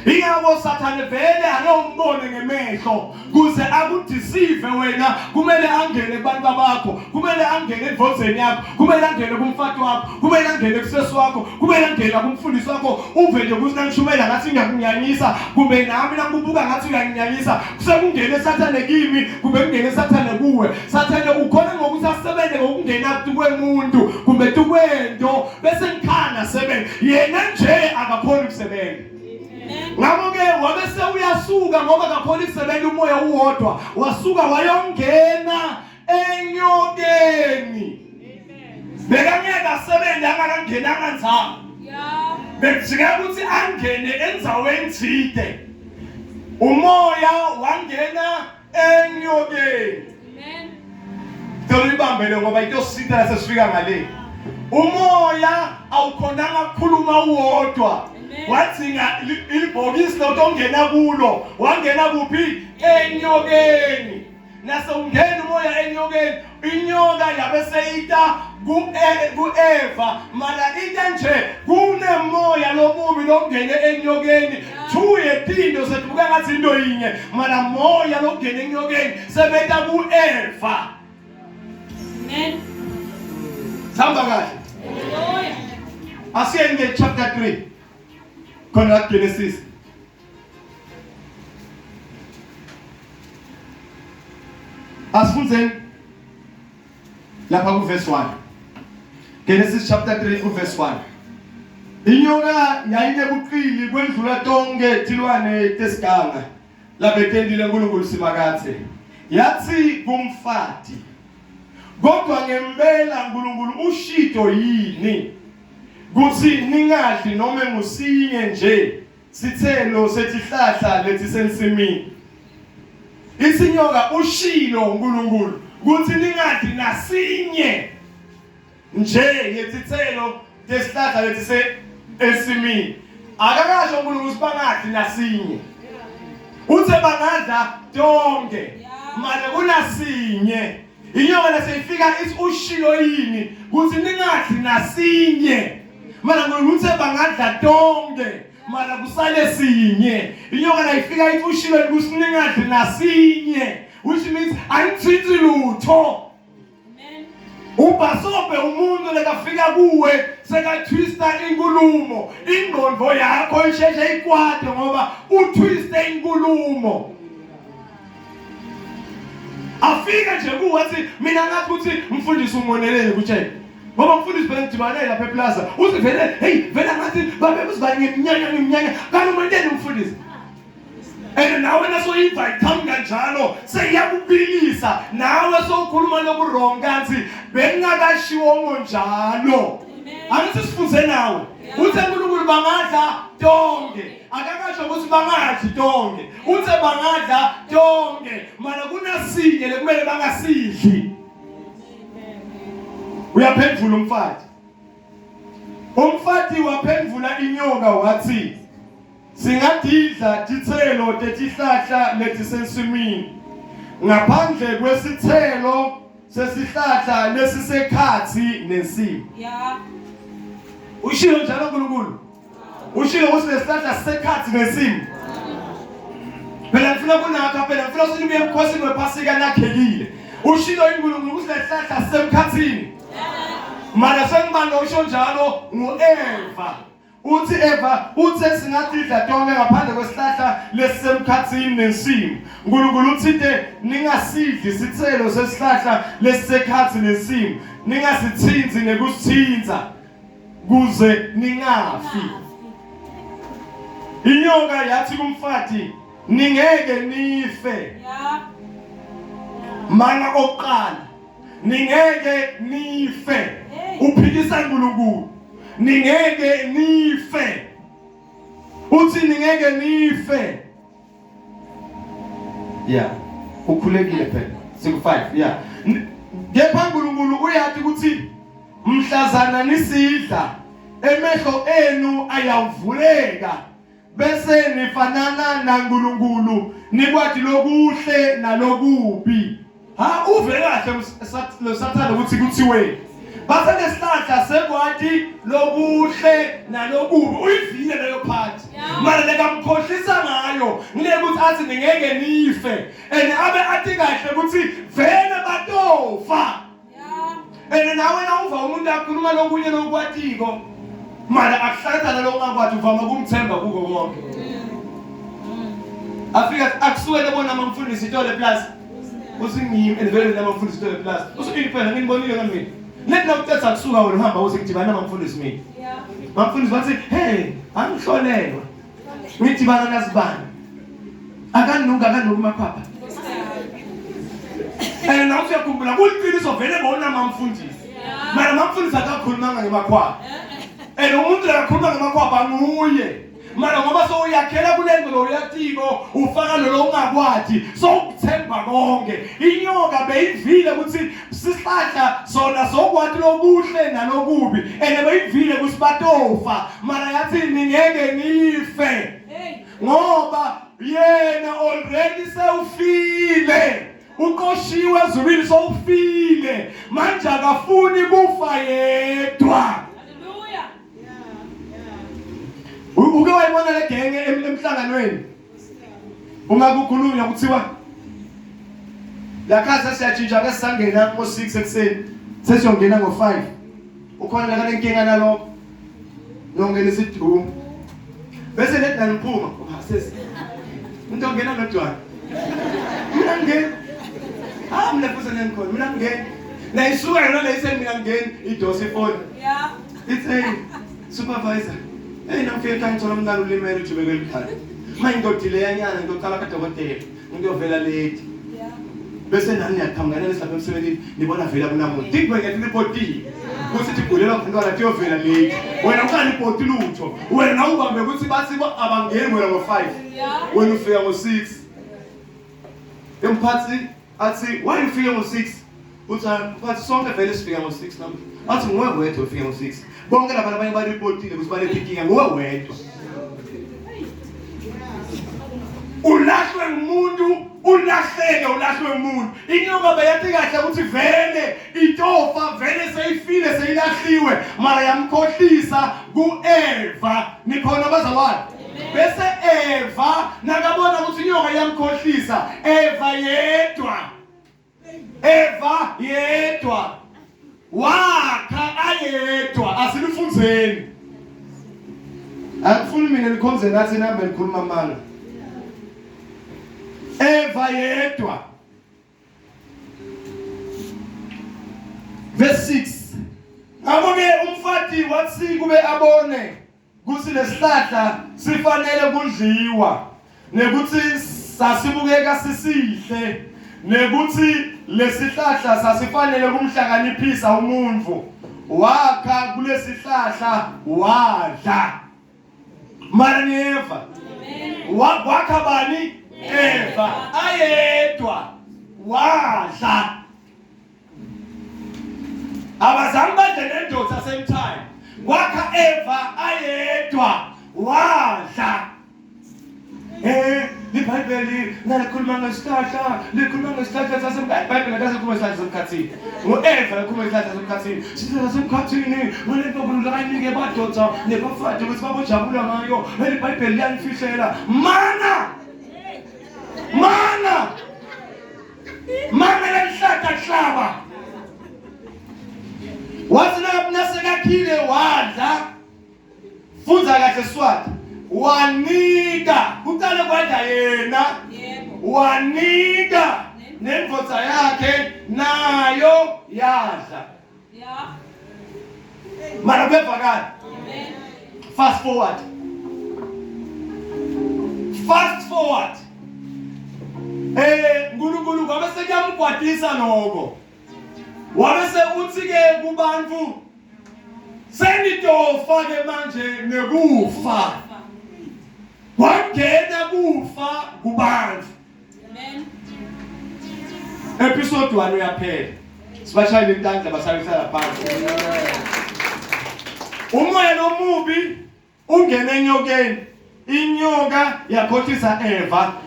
Ingakho Sathane vele anombone ngemehlo kuze akudisive wena kumele angene kubantu bakho kumele angene edvozeni yakho kumele angene kumfati wakho kumele angene kusesi wakho kumele angene kumfundisi wakho uve nje ukuthi nangishumela ngathi ngiyakunyanyisa kumbe nami nangibuka ngathi uyanginyanyisa kusekungene Sathane kimi kumbe kungene Sathane kuwe. Sathane ukhona ngokuthi asebenze ngokungena kumuntu kumbe tukwento bese ngikhana sebenze yena nje akakhona ukusebenza. Ngakho-ke wabese uyasuka ngoba akakhona ukusebenza umoya uwodwa wasuka wayongena enyokeni. Bekangeke asebenze angakangena kanzanga. Bekujika ukuthi angene endzaweni etside. Umoya wangena enyokeni. Tolibambele ngoba itosita lasifika ngale. Umoya awukhonanga ukukhuluma uwodwa. Watsinga ilibhokisi lotongena kulo wangena kuphi enyokeni. Nase ungena umoya enyokeni inyoka yabe seyita ku-Eva mara ita nje kunemoya lomubi longene enyokeni thuye tinto setubuka ngathi into yinye mara moya longene enyokeni sebeta ku-Eva. Amen. Samba kahle. Asiyenge chapter 3 khona Genesis. Asifundeni lapha ku verse 1. Genesis chapter 3 verse 1. Inyoka yayinebuqili kwendlula tonke tilwane tesiganga labetendile uNkulunkulu simakathe. Yathi kumfati kodwa ngempela uNkulunkulu ushito yini kuthi ningadli noma ngusinye nje sithelo sesihlahla lesisensimini. Isinyoka ushilo uNkulunkulu kuthi ningadli nasinye nje yesithelo lesihlahla lesisensimini. Akakasho uNkulunkulu sibangadli nasinye. Uthe bangadla tonke manje kunasinye. Inyoka lesifika ushilo yini kuthi ningadli nasinye. Mana nguthe bangadla tonke mara kusale sinye. Inyoka layifika ithi ushilo ukuthi ningadli nasinye which means ayithithi lutho. Amen. Ubhasobe umuntu lekafika kuwe sekathwista inkulumo ingqondo yakho isheshe ikwade ngoba uthwiste inkulumo. Afika nje kuwathi mina ngathi ukuthi mfundisi umonelele kutshela ngoba mfundisi phela ngidibane lapha eplaza uthi vele hey vele ngathi babe uzibanye ngeminyanya kanti umenteni umfundisi nawe naso invite come kanjalo seyakubilisa nawe sokhuluma lokuwrong kanti bengakashiwo njalo. Angithi sifunze nawe uthe uNkulunkulu bangadla tonke akakasho ukuthi bangadli tonke uthe bangadla tonke mana kunasinye lekumele bangasidli. Uyaphendula umfati waphendula inyoka wathi singadidla tithelo tesihlahla lesisensimini ngaphandle kwesithelo sesihlahla lesisekhathi nesimo. Ushilo njalo uNkulunkulu ushilo ukuthi lesihlahla sisekhathi nesimo. Phela ngifuna kunakho phela ngifuna ukuthi nibuye emkhosini wePhasika nakhelile. Ushilo uNkulunkulu ukuthi lesihlahla sisemkhathini. Mara sengibanda usho njalo nguEva. Uthi Eva uthe singadidla tonke ngaphandle kwesihlahla lesisemkhathini nesimo. uNkulunkulu uthi ningasidli isithelo sesihlahla lesisekhathi nesimo. Ningasithinzi nekusithinza kuze ningafi. Inyoka yathi kumfati ningeke nife. Mana oqala ningeke nife. Uphikisa uNkulunkulu ningeke nife. Uthi ningeke nife. Ukhulekile phela. Siku 5 Kepha uNkulunkulu uyathi ukuthi mhlazana nisidla emehlo enu ayavuleka bese nifanana naNkulunkulu nikwathi lokuhle nalokubi. Ha uve kahle lo Sathane ukuthi kuthiwe base nesihlahla sekwathi lokuhle nalokubi uyivile leyo part mara lekamkhohlisa ngayo ngeke ukuthi athi ngeke nife and abe athi kahle ukuthi vele batofa and nawe nawuva umuntu akhuluma lokunye lokwatiko mara akuhlathana lokungakwathi uvama kumthemba kuko konke afika akusuke bona amamfundisi itole plus usingimi and vele namafundisi itole plus usingipela nginibonile kamina lethi nawuthetha kusuka wena uhamba usengidibana namafundisi mina bamfundisi bathi hey angihlolelwa ngidibana nasibani akanunga maphapha na usiyakhumbula kuliqiniso vele bona mamfundisi mara mamfundisi akakhulumanga ngemakhwapha umuntu akakhuluma ngemakhwapha nguye mara ngoba soyakhela kulento lo yatiko ufaka lo ungakwathi sokuthemba konke inyoka beyivile ukuthi sihlahla sona sokwathi lokuhle nalokubi beyivile kusibatofa mara yathi ngeke nife ngoba yena already sewufile uqoshiwe ezulwini sowufile manje akafuni kufa yedwa. Uke wayibona le genge emhlanganweni ungakukhulunywa kuthiwa la casa siyajinja ke sangena ngo6 ekseni sesiyongena ngo5 ukhona la lenkinga nalokho nongena isidum bese lethi naniphuma sesi umuntu ongena nodwana mina ngene mina futhi nengikhona mina ngene la isuka yona la ise mina ngene idosi phone it's a supervisor namfika ngithola umntana ulimele ujubeke likhaya manje ngidile yanyana ngiyocala kadokotela ngiyovela late bese nani niyaqhamukana lapha emsebenzini nibona vela kunamuntu ngibeke report kusithi gulela ngintwana tiyovela late wena ukani report lutho wena ubambe ukuthi bathi abangeni wena ngo5 wena ufika ngo6 emphathi athi why ufika ngo6 uthi sonke vele sifika ngo6 namhlanje athi nguwe wedwa ufika ngo6 bonke laba abanye ba reportile ukuthi balethikinga nguwe wedwa ulahlwe ngumuntu ulahlwe umuntu inyoka bayathi kahle ukuthi vele itofa vele seyifile seyilahliwe mara yamkhohlisa kuEva nikhona bazawani bese Eva nakabona ukuthi inyoka yamkhohlisa Eva yedwa wakha ayedwa asilifunzeni akufuni mina nikhonze nathi nami ngikhuluma manga Eva yedwa verse 6 Ngabe umfati wathi kube abone kuthi lesihlahla sifanele kudliwa nekuthi sasibukeka sisihle nekuthi lesihlahla sasifanele kumhlakaniphisa umuntu wakha kulesihlahla wadla mara ni Eva wakha bani Eva ayedwa wadla abazange badle nendoda same time wakha Eva ayedwa wadla iBhayibheli nalikhuluma ngesihlahla saseBhayibheli akasekhuluma ngesihlahla semkhathini ngoEva ekhuluma ngesihlahla semkhathini isihlahla semkhathini ngalento nkulunkulu ayinike badoda nebafati ukuthi babojabula ngayo iBhayibheli liyangifihlela mana lesihlahla kuhlaba wathi nasekakhile wadla funza kahle Swati wanika kuqale kwadla yena wanika nemvotsa yakhe nayo yadla mara bevakala fast forward uNkulunkulu kwabe sekuyamgwadisa noko wabe sekuthi ke kubantu senitofa ke manje nekufa wangena kufa kubantu episode 1 uyaphela sibashayile intandla basayisala phansi umoya nomubi ungena enyokeni inyoka yakhothisa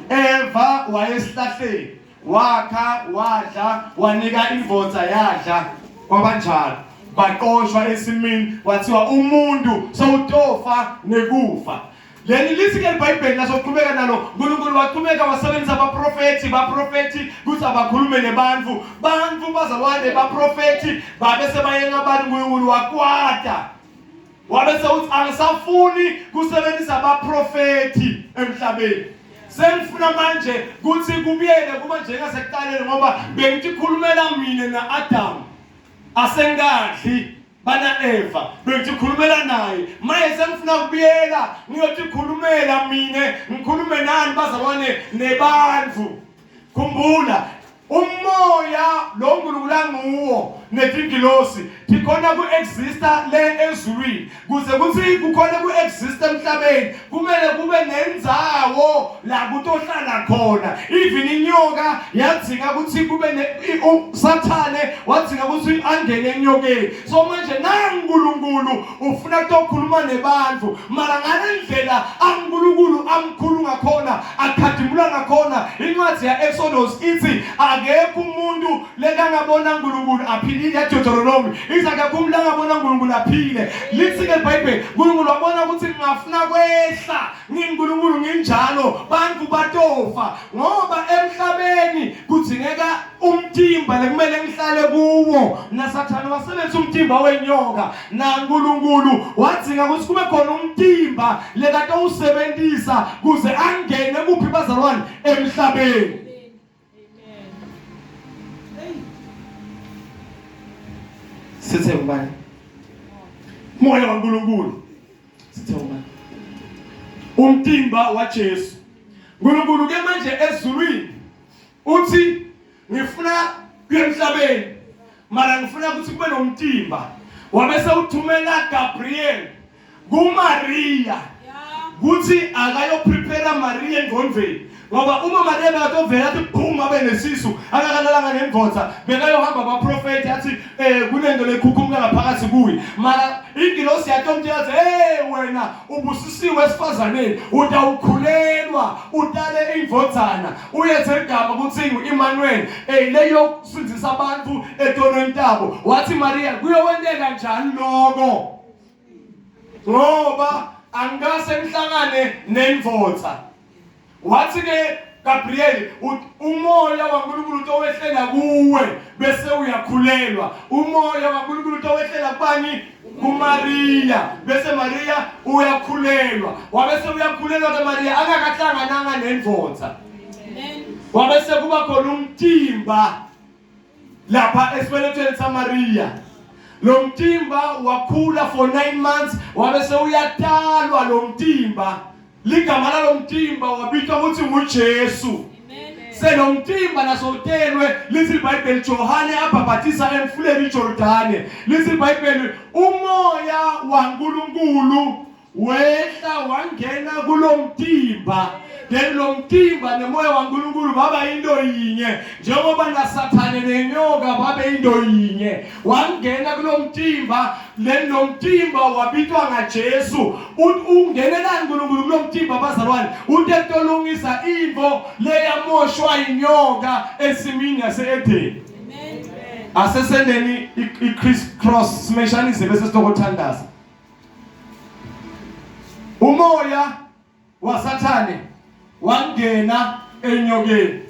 Eva wayesihlahleni wakha wadla wanika indvodza yadla kwabanjalo baqoshwa esimini wathiwa umuntu sowutofa nekufa. Leli lisike iBhayibheli lasoqhubeka nalo uNkulunkulu waqhubeka wasebenzisa abaprofeti kuthi abakhulume nebantfu bazalwane baprofeti babese bayenga abantu uNkulunkulu wakwata wabese uthi angisafuni kusebenzisa abaprofeti emhlabeni. Sengifuna manje kuthi kubuyele kuba njengasekuqaleni ngoba bengikhulumela mina naAdam asengadli bana Eva bengikhulumela naye manje sengifuna kubuyela ngiyothi khulumela mina ngikhulume nani bazalwane nebantfu. Khumbula umoya lo uNkulunkulu anguwo nezingilosi tikhona ku-exista le ezulwini kuze kuthi kukhona ku-exista emhlabeni kumele kube nendzawo la kutohlala khona. Even inyoka yadzinga ukuthi kube uSathane wadzinga ukuthi angene enyokeni. So manje naNkulunkulu ufuna ukukhuluma nebantfu mara ngalendlela aNkulunkulu amkhulu ngakhona akhadimula ngakhona. Incwadi ya Exodus ithi akekho umuntu lekangabona uNkulunkulu aphilile. Deuteronomy izakhe kumlangabona uNkulunkulu aphile. Lithi ke iBhayibheli uNkulunkulu wabona ukuthi ngingafuna kwehla ngiNkulunkulu nginjalo bantu batofa ngoba emhlabeni kudzingeka umtimba lekumele ngihlale kuwo. naSathane wasebenzisa umtimba wenyoka naNkulunkulu wadzinga ukuthi kube khona umtimba lekade usebenzisa kuze angene kuphi bazalwane emhlabeni. Sithe ubani moya waNkulunkulu sithe ubani umtimba waJesu. uNkulunkulu ke manje ezulwini uthi ngifuna emhlabeni mara ngifuna ukuthi kube nomtimba wabese uthumela Gabriel kuMaria kuthi akayo prepare Maria engqondweni ngoba uma Maria bekatovela athi boom abe nesisu akakanalanga nemvodza bekayohamba abaprofeti athi kunento lekhukhumuka ngaphakathi kuyi mara ingilosi yatomtshela athi wena ubusisiwe esifazaneni utawukhulelwa utale invodzana uyethe igama kuthi uEmmanuel leyo kusindisa abantu etonweni tabo. Wathi Maria kuyowenteka njani lokho ngoba angase ngihlangane nemvodza. Wathi ke Gabriel umoya waNkulunkulu utowehlela kuwe bese uyakhulelwa. Umoya waNkulunkulu utowehlela kubani kuMaria bese Maria uyakhulelwa. Wabese uyakhulelwa ke Maria akakahlangananga nemvodza. Wabese kuba khona umtimba lapha esibelethweni saMaria. Lo mtimba wakhula for 9 months wabese uyatalwa lo mtimba. Ligama lalo mtimba wabitwa ukuthi nguJesu. Selo mtimba nasotelwe lithi iBhayibheli Johane abhabhatisa emfuleni iJordani. Lithi iBhayibheli umoya waNkulunkulu wehla wangena kulo mtimba. Then lo mtimba nemoya waNkulunkulu baba into yinye njengoba naSathane nenyoka babe into yinye. Wangena kulo mtimba then lo mtimba wabitwa ngaJesu. Ungenelani uNkulunkulu kulo mtimba bazalwane? Uthi etolungisa imvo leyamoshwa inyoka esimini yaseEdeni. Amen. Asesendeni icriss-cross simeshanise bese sitokothandaza. Umoya waSathane wangena enyokeni.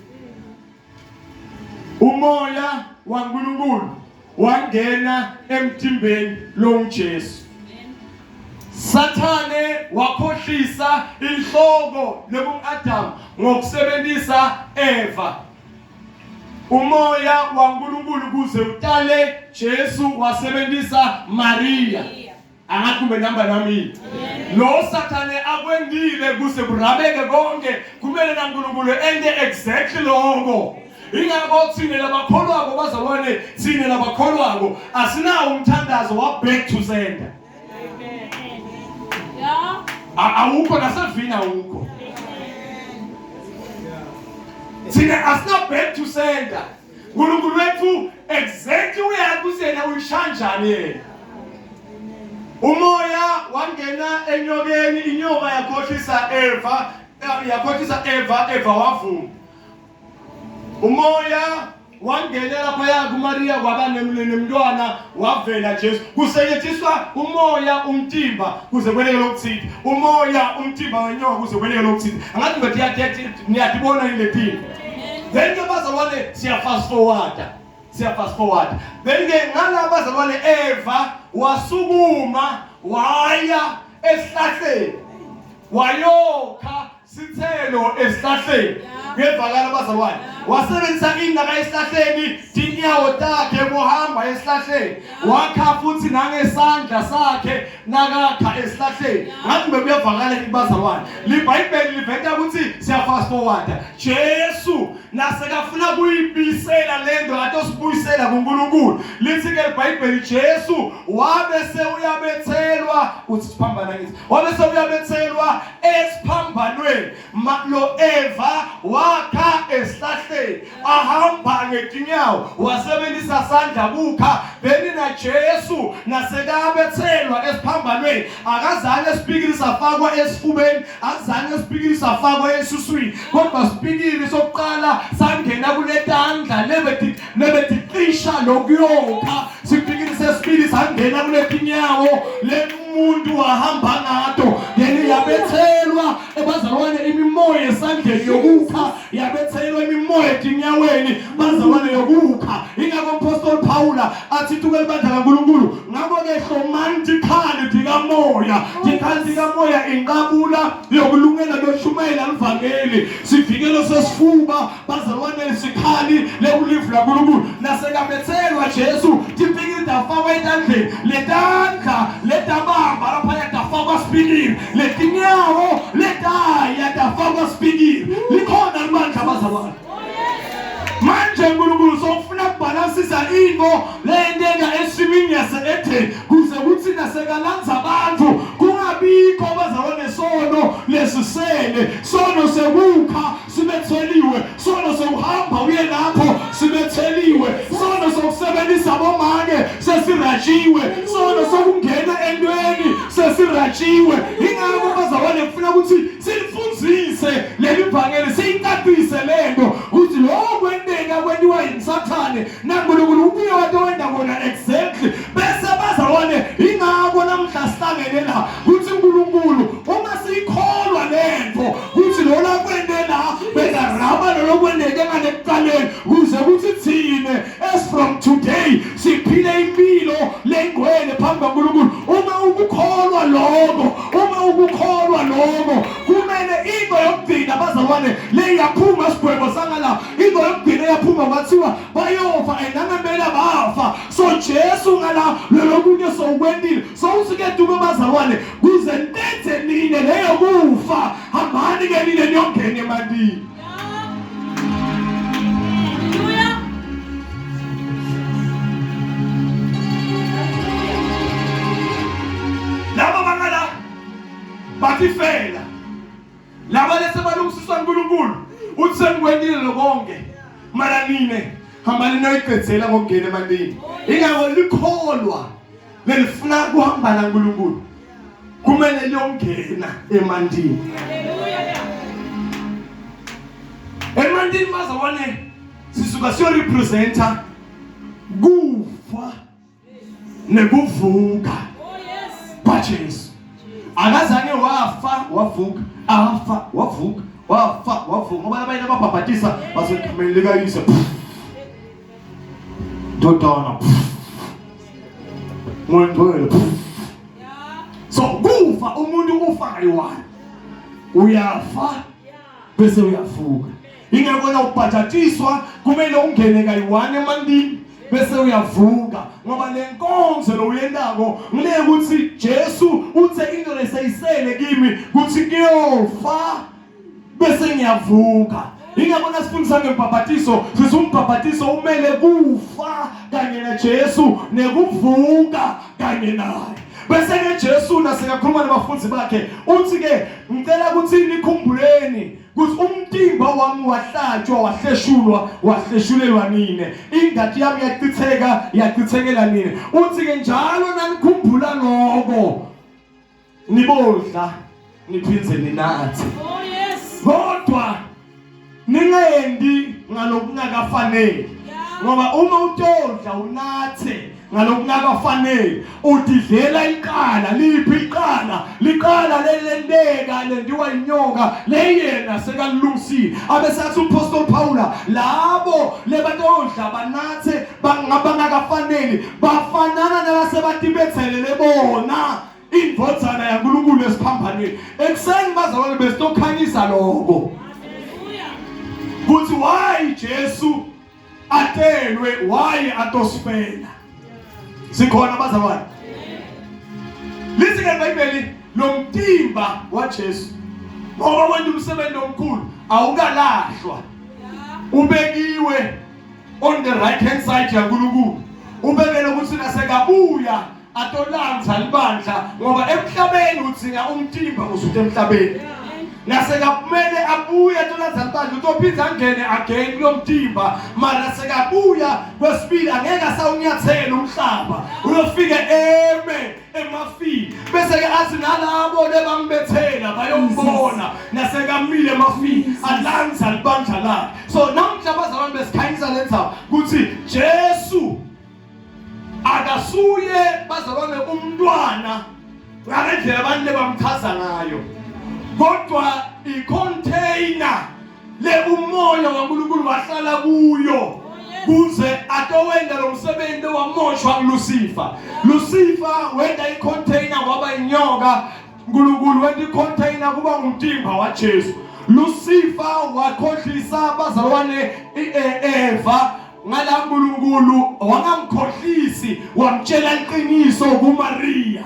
Umoya waNkulunkulu wangena emtimbeni lomJesu. Sathane wakhohlisa inhloko lokuAdam ngokusebenzisa Eva. Umoya waNkulunkulu kuze utale Jesu wasebenzisa Maria. Angakumbe namba nami. Lo Sathane akwendile kuze kurabeke konke kumele naNkulunkulu ende exactly lokho. Ingakho thina labakholwako bazalwane thina labakholwako asinawo umthandazo wa back to sender. Amen. Yeah. Awukho nasevina awukho. Thina asina back to sender. uNkulunkulu wethu exactly uyakusena uyishanjani yena. umoya wangena enyokeni, inyoka yakhohlisa Eva wavuma. Umoya wangena lapha kuMaria kwaba nemntwana wavela Jesu. Kusetshenziswa umoya umtimba kuze kweleke lokuthini. Umoya umtimba wenyoka kuze kweleke lokuthini. Angathi ngiyathi niyadibona ilethi. Then ke bazalwane siya fast forward. Then ke ngalabo bazalwane Eva wasukuma waya esihlahleni. Wayokha sithelo esihlahleni. Ngevakala bazalwane wasebenzisa indaba esihlahleni, dinyawo takhe kuhamba esihlahleni, wakha futhi nangesandla sakhe nakakha esihlahleni. Ngathi bekuyavakala ibazalwane liBhayibheli liveta ukuthi siya fast forward. Jesu nasekafuna kuyibisela lento athi osibuyisela kuNkulunkulu. Lithi ke iBhayibheli Jesu wabe sewuyabethelwa uthi siphambana ngithi wabe sewuyabethelwa esiphambanweni. Lo Eva wakha esihlahleni ahamba ngetinyawo wasebenzisa sandla kukha. Then na Jesu nasekabethelwa esiphambanweni akazange sipikiri safakwa esifubeni, akazange sipikiri safakwa esuswini, kodwa sipikiri sokuqala sangena kule tandla lebetiqisha lokuyokha. Sipikiri sesibili sangena kule tinyawo lemuntu wahamba ngato. Yena yabethelwa ebazalwane imimoya esandleni yokukha, yabethelwa imimoya etinyaweni bazalwane yokukha. Ingakho Apostle Paula athi tukele bandla kaNkulunkulu ngakho ke romantically dikamoya dikamoya inqabula yokulungela lokushumayela livangeli sivikelo sesifuba bazalwane sikhali lekulivu laNkulunkulu nasekabethelwa Jesu tipikile dafakwa etandleni letandla letabamba lapha yadafakwa spikiri letinyawo letaya dafakwa spikiri likhona libandla bazalwane. Manje uNkulunkulu sofuna ukubalansisa into lendeka esimini yaseEdeni kuze kuthi nasekalanza abantu kungabikho bazalwane sono lesisele, sono sekukha sibetheliwe, sono sekuhamba uye lapho sibetheliwe, sono sokusebenzisa bomake sesirajiwe, sono sokungena entweni sesirajiwe. Ingakho bazalwane kufuna ukuthi silifundzise leli vangeli, siyicacise lento ukuthi lokho kwenziwa yisathane naNkulunkulu ubuye watowenza kona exactly. Bese bazalwane ingakho namhla sihlangene la ukuthi uNkulunkulu uma sikholwa lento ukuthi lona kwendela bezaraba lokwendeke ngalekuqaleni kuze kuthi thine as from today siphile impilo lengcwele phambi kaNkulunkulu. Uma ukukholwa lokho kumele into yokugcina bazalwane le yaphuma sigwebo sangala, into yokugcina yaphuma kwathiwa bayofa enangamela bafa. So Jesu ngala lokunye sokwendile sowusike dume bazalwane kuze ntethe nine leyo kufa hambani ke nine niyongena emandini. Laba bangala batifela laba lesebalungisiswa uNkulunkulu uthi sengikwendile lokonke mara nine hambani noyiqedzela ngokungena emandini. Ingakho likholwa lelifuna kuhamba naNkulunkulu kumele liyongena emandini. Emandini bazalwane sisuka siyo representa kufa nekuvuka kwaJesu. Akazange wafa wavuka, afa wavuka, wafa wavuka. Ngoba abanye ababhabhatisa basekhumeni likayise dodana ngwengcwele. So kufa umuntu ufa kayi-one, uyafa bese uyavuka. Ingekona ukubhajatiswa kumele ungene kayi-one emandini bese uyavuka. Ngoba lenkonzo lo uyendako ngile ukuthi Jesu uthe into lesayisele kimi ukuthi kuyofa bese ngiyavuka. Ingabona sifundisa ngembhabhatiso, sisumbhabhatiso umele kufa kanye na Jesu nekuvuka kanye naye. bese ke Jesu nasekakhuluma nabafundi bakhe uthi ke ngicela ukuthi nikhumbuleni ukuthi umtimba wami wahlatshwa wahleshulelwa nine, ingadi yami yachithekela nine. Uthi ke njalo nanikhumbula lokho nibodla niphindze ninathe. Oh yes. Kodwa ningayendi ngalokungakafanele, ngoba uma utodla unathe ngalokungakafanele udidlela iqala. Liphi iqala? Liqala lelendeka lendiwa inyoka leyena sekalungisile. Abesathi uPaul Paula labo lebatodla banathe bangakafanele bafanana nabasebadibethelele bona indvodzana yaNkulunkulu esiphambanweni. Ekseni bazalwane besitokhanyisa lokho kuthi why Jesu atelwe, why atosifela. Sikhona bazalwane. Lithi ke iBhayibheli lo mtimba waJesu ngoba wena umsebenzi omkhulu awukalahlwa, ubekiwe on the right hand side yaNkulunkulu. Ubekele ukuthi nasekabuya atolanza libandla, ngoba emhlabeni udzinga umtimba usuke emhlabeni. Nasekakumele abuye atolanza libandla utophinza angene again kulo mtimba, mara sekabuya kwesibili angeke asawunyathela umhlaba, uyofika emafini. Bese ke athi nalabo lebambethela bayombona nasekamile emafini alanza libandla lakhe. So namhla bazalwane besikhanyisa lenza ukuthi Jesu akasuye bazalwane umntwana ngalendlela abantu lebamchaza ngayo, kodwa icontainer le umoya waNkulunkulu wahlala kuyo kuze atowenda lo msebenzi wamoshwa kuLucifer. Lucifer wenda icontainer kwaba inyoka, uNkulunkulu wenda icontainer kuba umtimba waJesu. Lucifer wakhohlisa bazalwane Eva, ngala uNkulunkulu wangamkhohlisi wamtshela iqiniso kuMaria.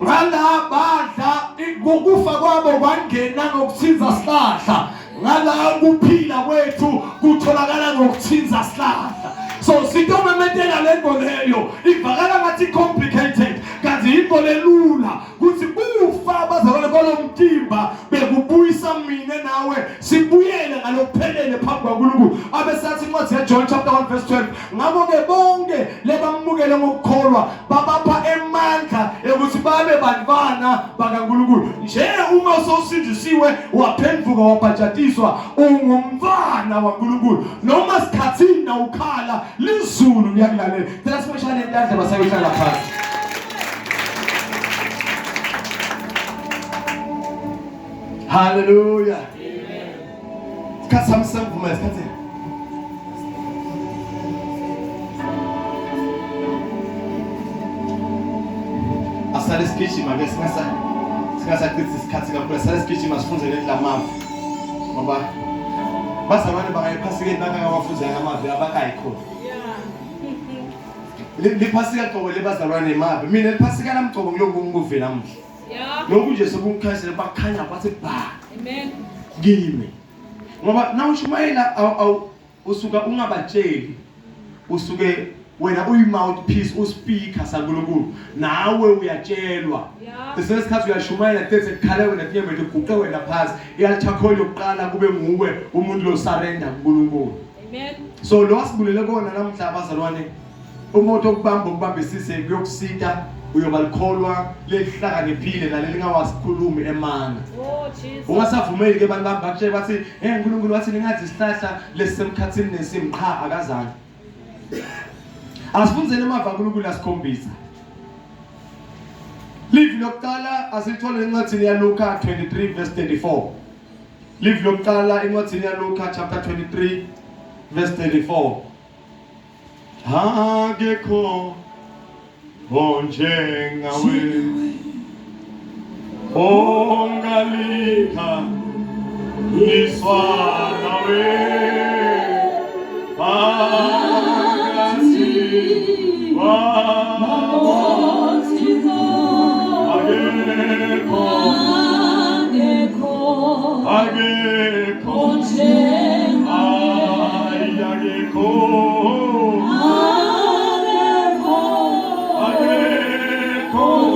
Ngala badla ngokufa kwabo kwangena ngokuthinza sihlahla, ngala ukuphila kwethu kutholakala ngokuthinza sihlahla. So sitomemetela lento leyo ivakala ngathi complicated, kanti into lelula kuthi kufa bazalwane kwalomtimba bekubuyisa mina nawe sibuyele ngalophelele phambi kwaNkulunkulu. Abesathi incwadi yaJohn chapter 1 verse 12, ngabo ke bonke lebamukele ngokukholwa babapha emandla ukuthi babe bantwana bakaNkulunkulu. Nje uma usosindisiwe waphenduka wabhajatiswa ungumntwana waNkulunkulu, noma sikhathini na ukhala lizulu liyakulalela. Thina sibashane entandla basayohlala phansi. Hallelujah. Amen. Sikhathi sami semvume sikhathi. Asale sigijima ke singasachithi isikhathi kakhulu. Asale sigijima sifunze lendlamavu. Ngoba bazalwane bangayiphasikeni bangakawafunzanga amavi abakayikho. Liphasika qobo lebazalwane emavi. Mina liphasika lamgcobo ngilokungikuve namuhla. Lokhu nje sokukhanyisela bakhanya kwathi ba. Amen. Kimi. Ngoba nawushumayela usuka ungabatsheli, usuke wena uyi-mouthpiece, uspeaker saNkulunkulu, nawe uyatshelwa. Esesikhathi uyashumayela tese kukhale wena tinyembe uguqe wena phansi, iyalithakho yokuqala kube nguwe umuntu lo surrender kuNkulunkulu. Amen. So lo wasibulele kona namhla abazalwane, umuntu okubambisise kuyokusita uyobalikholwa lehlakaniphile nalelingawasikhulumi emanga. Oh Jesus. Ungasavumeli ke abantu bakutshela bathi uNkulunkulu wathi ningathi isihlahla lesemkhathini nesimqha akazange. Asifunzeni amava kaNkulunkulu asikhombisa. Live lokuqala asithole encwadini yaLuka 23 verse 34. Live lokuqala encwadini yaLuka chapter 23 verse 34. Akekho onjengawe ongalika niswanawe Oh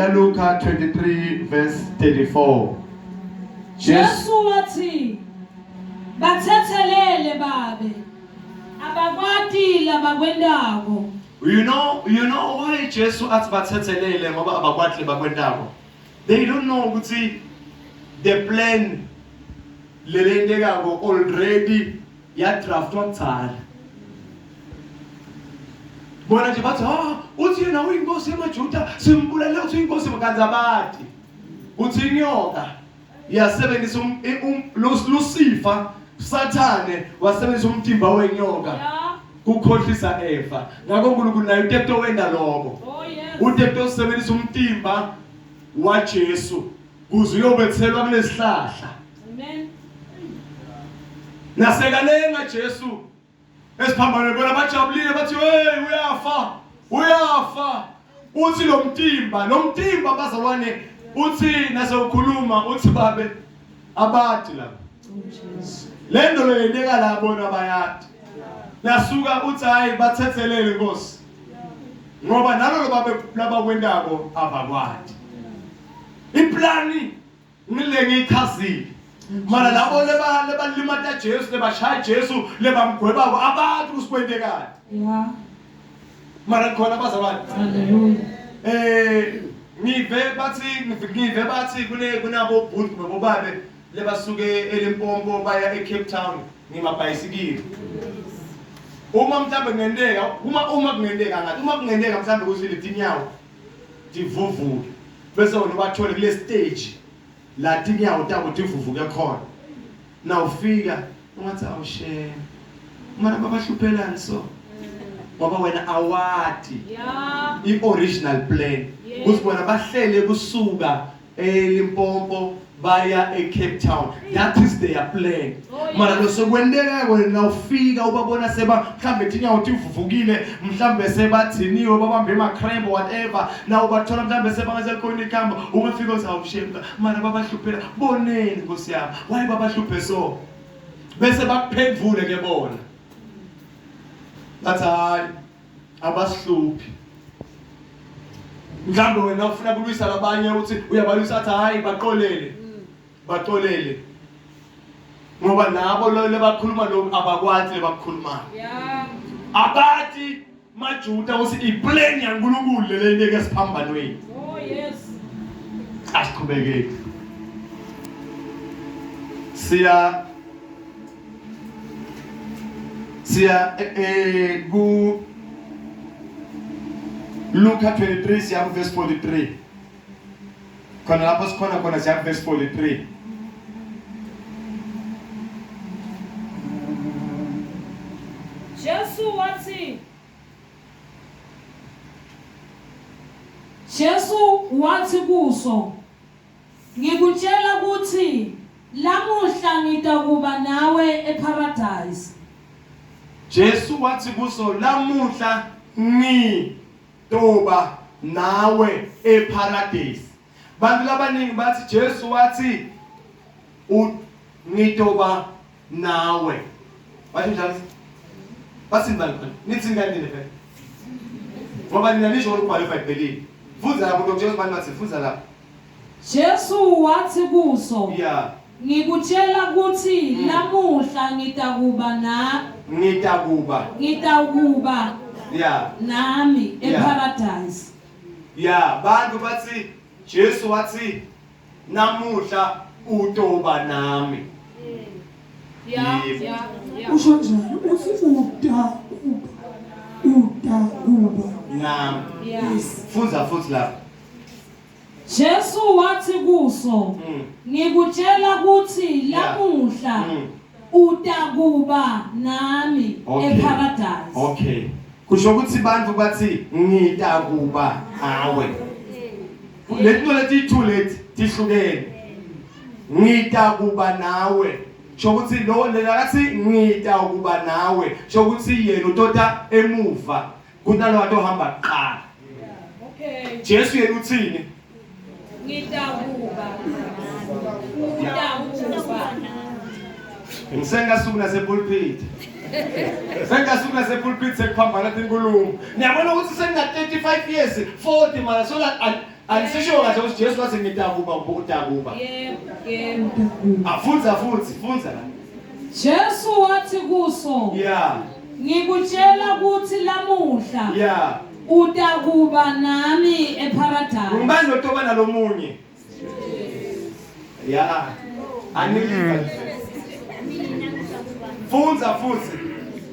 ya Luka 23 verse 34. Jesu wathi bathethelele babe abakwati labakwendako. You know why Jesus asked bathethelele ngoba abakwati bakwendako. They don't know ukuthi the plan lelendekako already ya draftwa kutsala. Bona nje bathi uthi yena uyinkosi yamaJuda simbulale uthi uyinkosi makanzabati. Uthi inyoka yasebenzisa lusifa Sathane wasebenzisa umtimba wenyoka ukukhohlisa Eva. Ngakho uNkulunkulu naye uTepto wenda lokho. uTepto usebenzisa umtimba waJesu kuze uyobethelwa kulesihlahla. Amen. Nasekalenga Jesu esiphambane bona bajabulile bathi hey uyafa uthi lo mtimba bazalwane uthi nasewukhuluma uthi babe abathi la lento leyendeka la bona bayati nasuka uthi hayi bathethelele Nkosi ngoba nalo babe labakwendako abakwati iplani ngile ngiyichazile mara labo lebalimata Jesu lebashaya Jesu lebamgwebako abantu kusikwendekani mara khona bazalwane Hallelujah. ngive bathi kunabo bhuti nobobabe lebasuke eLimpopo baya eCape Town ngimabhayisikili. Uma mhlambe kungenteka mhlambe ukuthi letinyawo divuvuke bese wena bathole kule stage la tinyawo tabo divuvuke khona. Na ufika ungathi awushe mara babahluphela so ngoba wena awati i-original plan kusibona bahlele kusuka eLimpopo baya eCape Town. That is their plan. Mara lo sokwendeka wena ufika ubabona seba mhlambe tinyawo tivuvukile mhlambe sebathiniwe babambe ema-cramp whatever na ubathola mhlambe sebangasekhona ikhamba umafika uthi awushemka mara babahluphela boneni Nkosi yami why babahluphe so bese bakuphendvule ke bona bathi hayi abasihluphi mhlambe wena ufuna kulwisa labanye uthi uyabalwisa athi hayi baxolele ngoba nabo lebakhuluma lo abakwati lebakhuluma abathi maJuda uthi iplan yaNkulunkulu lelendeke esiphambanweni. Asiqhubekeke siya ku Luka 23 siya verse 43. Khona lapho sikhona siya verse 43. Jesu wathi kuso ngikutshela ukuthi lamuhla ngitakuba nawe eparadise. Jesu wathi kuso lamuhla ngitoba nawe eparadise. Bantu labaningi bathi Jesu wathi ngitoba nawe. Bathi njalo. Basimba nithi ngani le phela. Ngoba nina nisho ukubhala eBhayibhelini. Fuza lapho Dr. Jesu bathi fuza lapho. Jesu wathi kuso ngikutshela ukuthi lamuhla ngitakuba nami eparadise. Bantu bathi Jesu wathi namuhla utoba nami. Usho njalo uthi utakuba nami. Fuza futhi lapho. Jesu wathi kuso ngikutshela ukuthi lamuhla utakuba nami eparadise. Okay. Kusho ukuthi bantu bathi ngitakuba nawe. Letho lethi leti tihlukene. Ngitakuba nawe. Shokuthi lo lelathi ngitakuba nawe. Shokuthi yena utota emuva kunalo wathi ohamba kuqala. Okay. Jesu yena uthini? Ngitakuba. Ngisuka nasepulpit. Sengasuka nasepulpit sekuphambana inkulumo. Niyabona ukuthi senga 35 years 40 mara so Anisisho kahle ukuthi Jesu wathi ngitakuba utakuba. Yebo. Afunza futhi, funza la. Jesu wathi kuso, Yeah. ngikutshela ukuthi lamuhla Yeah. utakuba nami eparadise. Ngubani lotoba nalomunye? Yeah. Aniliva. Funza futhi.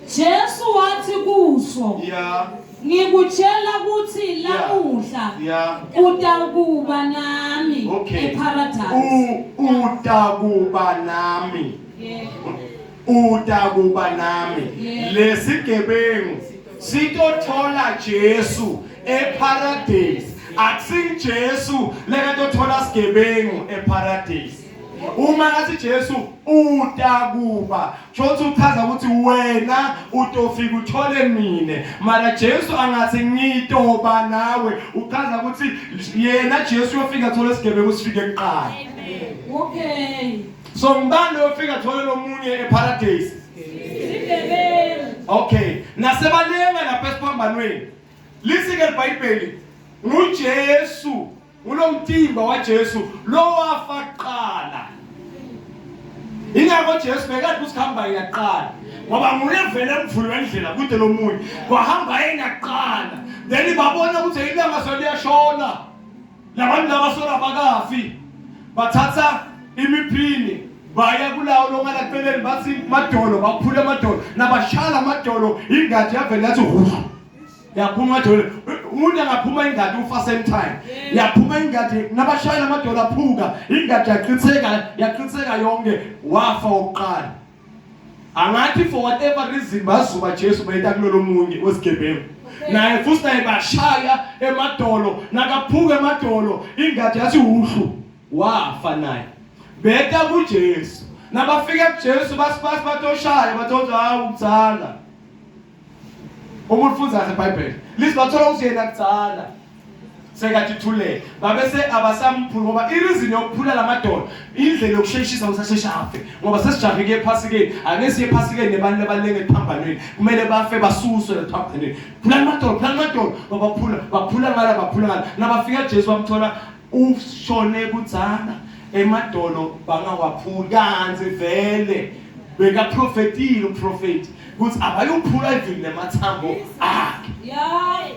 Jesu wathi kuso, Yeah. ngikutshela ukuthi lamuhla Yeah. utakuba nami Okay. eparadise. Utakuba nami. Yebo. Utakuba nami. Yeah. Lesigebengu sitothola Jesu eparadise. Akusin Jesu lekatothola sigebengu eparadise. Uma athi Jesu utakuba, shothi uchaza ukuthi wena utofika uthole mine. Mara Jesu angathi ngitoba nawe, uchaza ukuthi yena Jesu uyofika athole sigebengu usifike kuqala. Okay. So ngibani uyofika athole lomunye eparadise? Sigebengu. Okay, nasebalenga lapha esiphambanweni. Lisike iBhayibheli. NguJesu, ulomtimba waJesu lo wafa kuqala. Ingakho Jesu bekade usikhamba yaqala. Ngoba nguye vele emvuli wendlela kude lomunye. Kwahamba yena kuqala. Then babona ukuthi ilanga soliyashona. Labantu labasola bakafi. Bathatha imiphini baya kulawo longana kupheleni bathi madolo baphula amadolo nabashala amadolo ingadi yavela yathi yaphuma amadolo umuntu angaphuma ingadi ufa same time yaphuma ingadi nabashayela amadolo aphuka ingadi yaqhitheka yonke wafa oqala angathi for whatever reason bazuba Jesu bayita kulolo munye wesigebengu naye futhi naye bashaya emadolo nakaphuka emadolo ingadi yathi uhlu wafa naye beta kuJesu nabafika kuJesu basipasi batoshaya bathoza hawu umzala umuntu futhi aseBhayibheli lisibathola ukuthi yena kutsala sekathi thule babese abasamphula ngoba ireason yokuphula lamadolo indlela yokusheshisa usasheshafe ngoba sesijafike ephasikeni ake siye ephasikeni nebantu abalenge ephambanweni kumele bafe basuswe ephambanweni phula amadolo baphula ngala nabafika Jesu bamthola ushone kutsala emadolo bangawaphuli kanzi vele beka prophetile umprofeti ukuthi abayophula ivili lemathambo akhe. Yeah.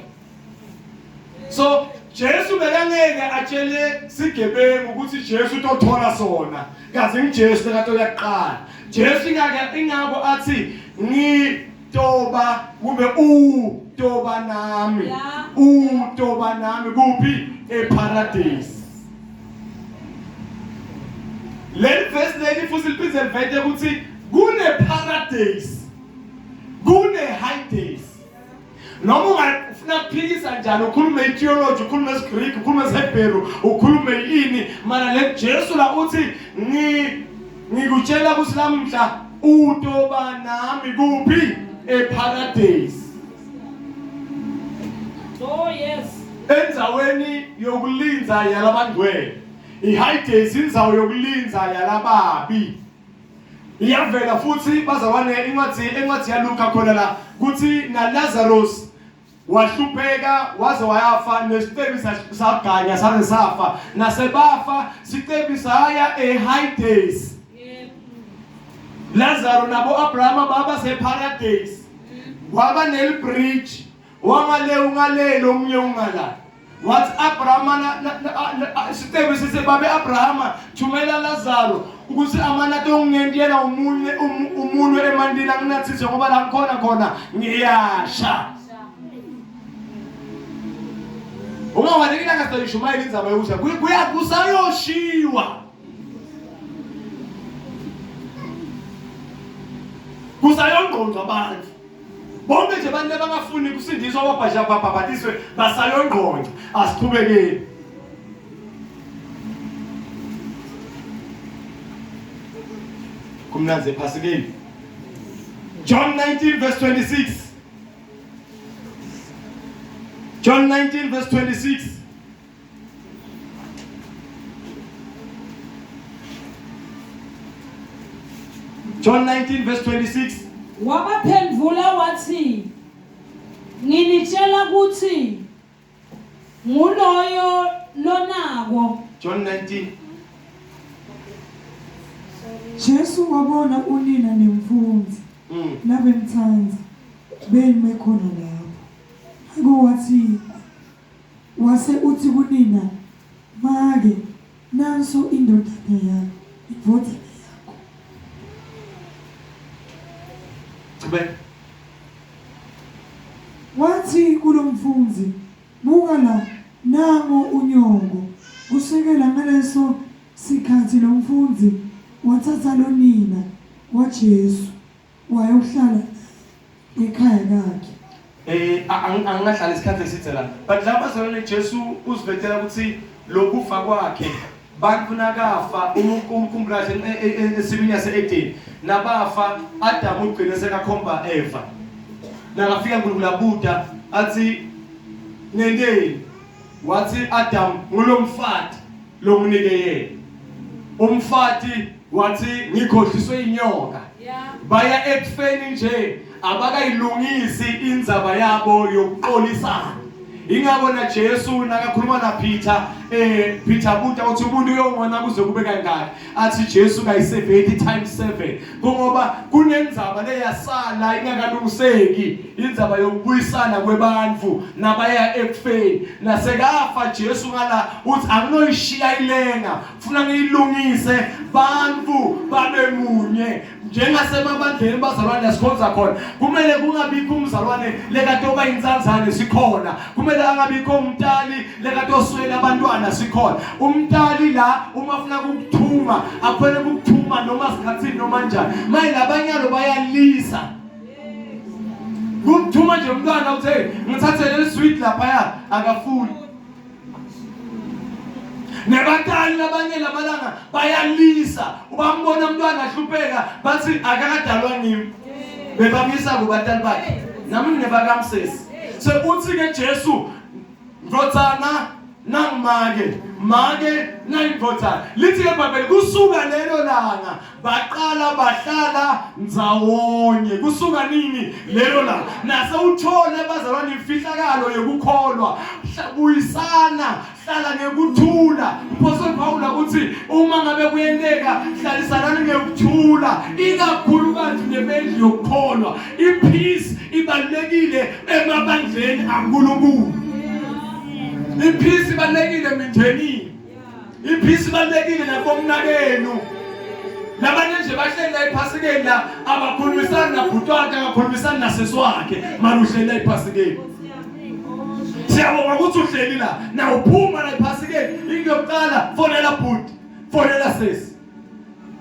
So Jesu bekangeke atshele sigebengu ukuthi Jesu utothola sona kaze ngiJesu lekato yaqala Jesu ingako athi ngitoba kube utoba nami utoba nami kuphi eparadise. Let verse lady futhi liphinde livete ukuthi kune paradise kune hades noma ungafuna ukuphikisa njani ukhulume itheology ukhulume isiGreek ukhulume isiHebrew ukhulume ini mana le Jesu la uthi ngikutshela ukuthi lamhla utoba nami kuphi eparadise. Oh yes. Enzaweni yokulinza yalabangcwele ihades indzawo yokulinza yalababi iyavela futhi bazawane incwadi yaLuka khona la kuthi naLazarus wahlupheka waze wayafa nesitebi saganya saze safa nasebafa sitebi saya ehades. Lazarus nabo Abraham baba separadise kwaba nelbridge wangale lo munye ungala wathi Abraham sitebi sisebabe Abraham thumela Lazarus ukuthi amana tongengena umuntu emandini anginathise ngoba la khona ngiyasha. Ungawalikila ngasayishumayela indzaba yokusha kusayoshiwa kusayongqonqwa abantu bonke nje abantu abangafuni kusindiswa ababhasha babhabhatiswe basayongqonqwa asiqhubekeni. Kumnanze phasikeni John 19 verse 26. John 19 verse 26. John 19 verse 26. Wabaphendula wathi nginitshela ukuthi nguloyo lonako. John 19. Jesu wabona unina nemfundzi labemthandza beme khona lapho. Akuwathi wase uthi kunina, make nanso indodana yakho, indodana yakho. Tube. Wathi kulomfundzi, buka la, nango unyongo. Kusekela ngaleso sikhathi lo mfundzi wathatha lonina waJesu wayohlala ekhaya lakhe. Angingahlala isikhathi esithe la. But laba bazalwane Jesu uzivethela ukuthi lokufa kwakhe bantu nakafa umkhumbulo kahle esimini yase-Eden nabafa Adam ugcine sekakhomba Eva. Nakafika uNkulunkulu abuda athi nendeni wathi Adam ngulomfati lomnike yena. Umfati wathi ngikhohliswe inyoka. Baya ekufeni nje abakayilungisi indzaba yabo yokuxolisana. Ingabona Jesu nakakhuluma na Peter buta uthi umuntu uyongona kuze kube kangaka. Athi Jesu kayi70 times 7. Ngoba kunendzaba leyasala ingakalungiseki, indzaba yokubuyisana kwebantu nabaya ekufeni. Nasekafa Jesu ngala uthi anginoyishiya ilenga, ufuna ngiyilungise bantu babe munye. Njengasemabandleni bazalwane sikhonza khona, kumele kungabikho umzalwane lekade oba inzanzane sikhona. Kumele angabikho umntali lekade oswela abantwana sikhona. Umntali la uma ufuna ukuthuma akhona ukuthuma noma sikhathini noma njani. Maye labanyalo bayalisa. Kumthuma nje umntwana uthi ngithathe le sweet lapha akafuni. Nebatali labanye lamalanga bayalisa. Ubambona umntwana ahlupheka bathi akakadalwa ngimi. Bebamisa kubatali bakhe. Nami nebakamsesi. So uthi ke Jesu ndotsana nangimake nayindvodzana. Lithi ke eBhayibheli kusuka lelo langa baqala bahlala ndzawonye. Kusuka nini lelo langa? Nase uthole bazalwane imfihlakalo yokukholwa. Buyisana, hlala ngekuthula. Apostle Paul uthi uma ngabe kuyenteka hlalisanani ngekuthula. Ikakhulukazi ngebendlu yokukholwa. Ipeace ibalulekile emabandleni kaNkulunkulu. Ipeace ibalulekile emindeni. Ipeace ibalulekile nakomnakenu. Labanye nje bahlela ephasikeni la abakhulumisana nabhutwakhe, akakhulumisana naseswakhe, maluhlela ephasikeni. Siyabonga ukuthi uhleli la na uphuma la ephasikeni. Into yokuqala fonela bhuti, fonela sesi.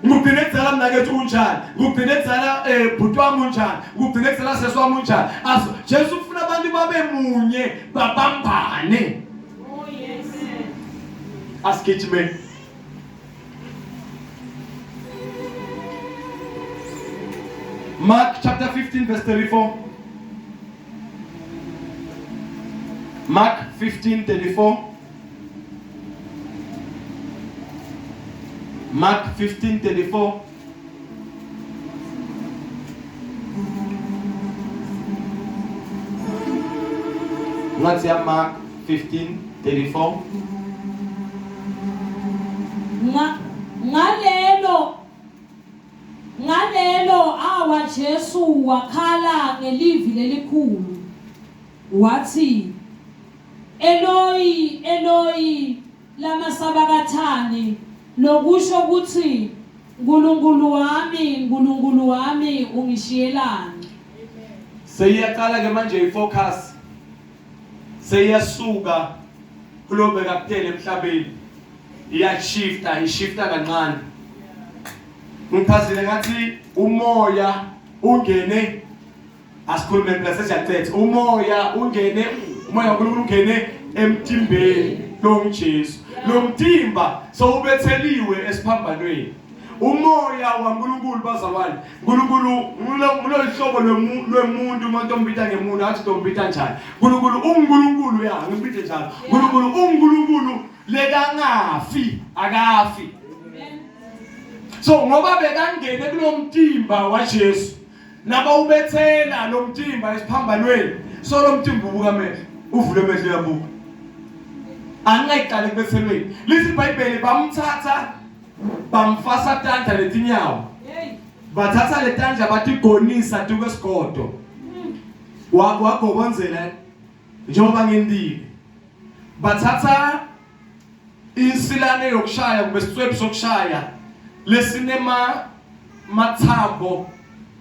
Ngugcine kudzala mnakethu unjani, ngugcine kudzala bhuti wami unjani, ngugcine kudzala sesi wami unjani. Aso Jesu ufuna abantu babe munye, babambane. Oh yes. Asigijime. Mark chapter 15 verse 34. Mark 15:34. Mark 15:34. What's your Mark 15:34? Ngalelo awa Jesu wakhala ngelivi lelikhulu. Wathi Eloi, Eloi, lama sabakathani. Lokusho ukuthi Nkulunkulu wami ungishiyelani. Seyiyaqala ke manje ifocus. Seyiyasuka kulobeka kuphela emhlabeni. Ishifta kancane. Ngiphazile ngathi umoya ungene asikhulume place siyacetha. Umoya ungene, umoya kaNkulunkulu ungene emtimbeni loNjesu. Lo mtimba sowubetheliwe esiphambanweni. Umoya waNkulunkulu bazalwane. Nkulunkulu ngulolihlobo lwemuntu umuntu ombita ngemuntu athi dombita njani. Nkulunkulu uNkulunkulu ngibite njalo. Nkulunkulu uNkulunkulu lekangafi, akafi. So ngoba bekangene kulomtimba waJesu nabawubethela lo mtimba esiphambanweni. So lo mtimba ubuka amehlo, uvule amehlo yabuka. angayiqala ekubethelweni lithi iBhayibheli bamthatha bamfasa tandla letinyawo bathatha le tandla batigonisa tukwesigodo wagobonzela njengoba ngendile bathatha insilane yokushaya kumbe isitswebhu sokushaya lesinema mathambo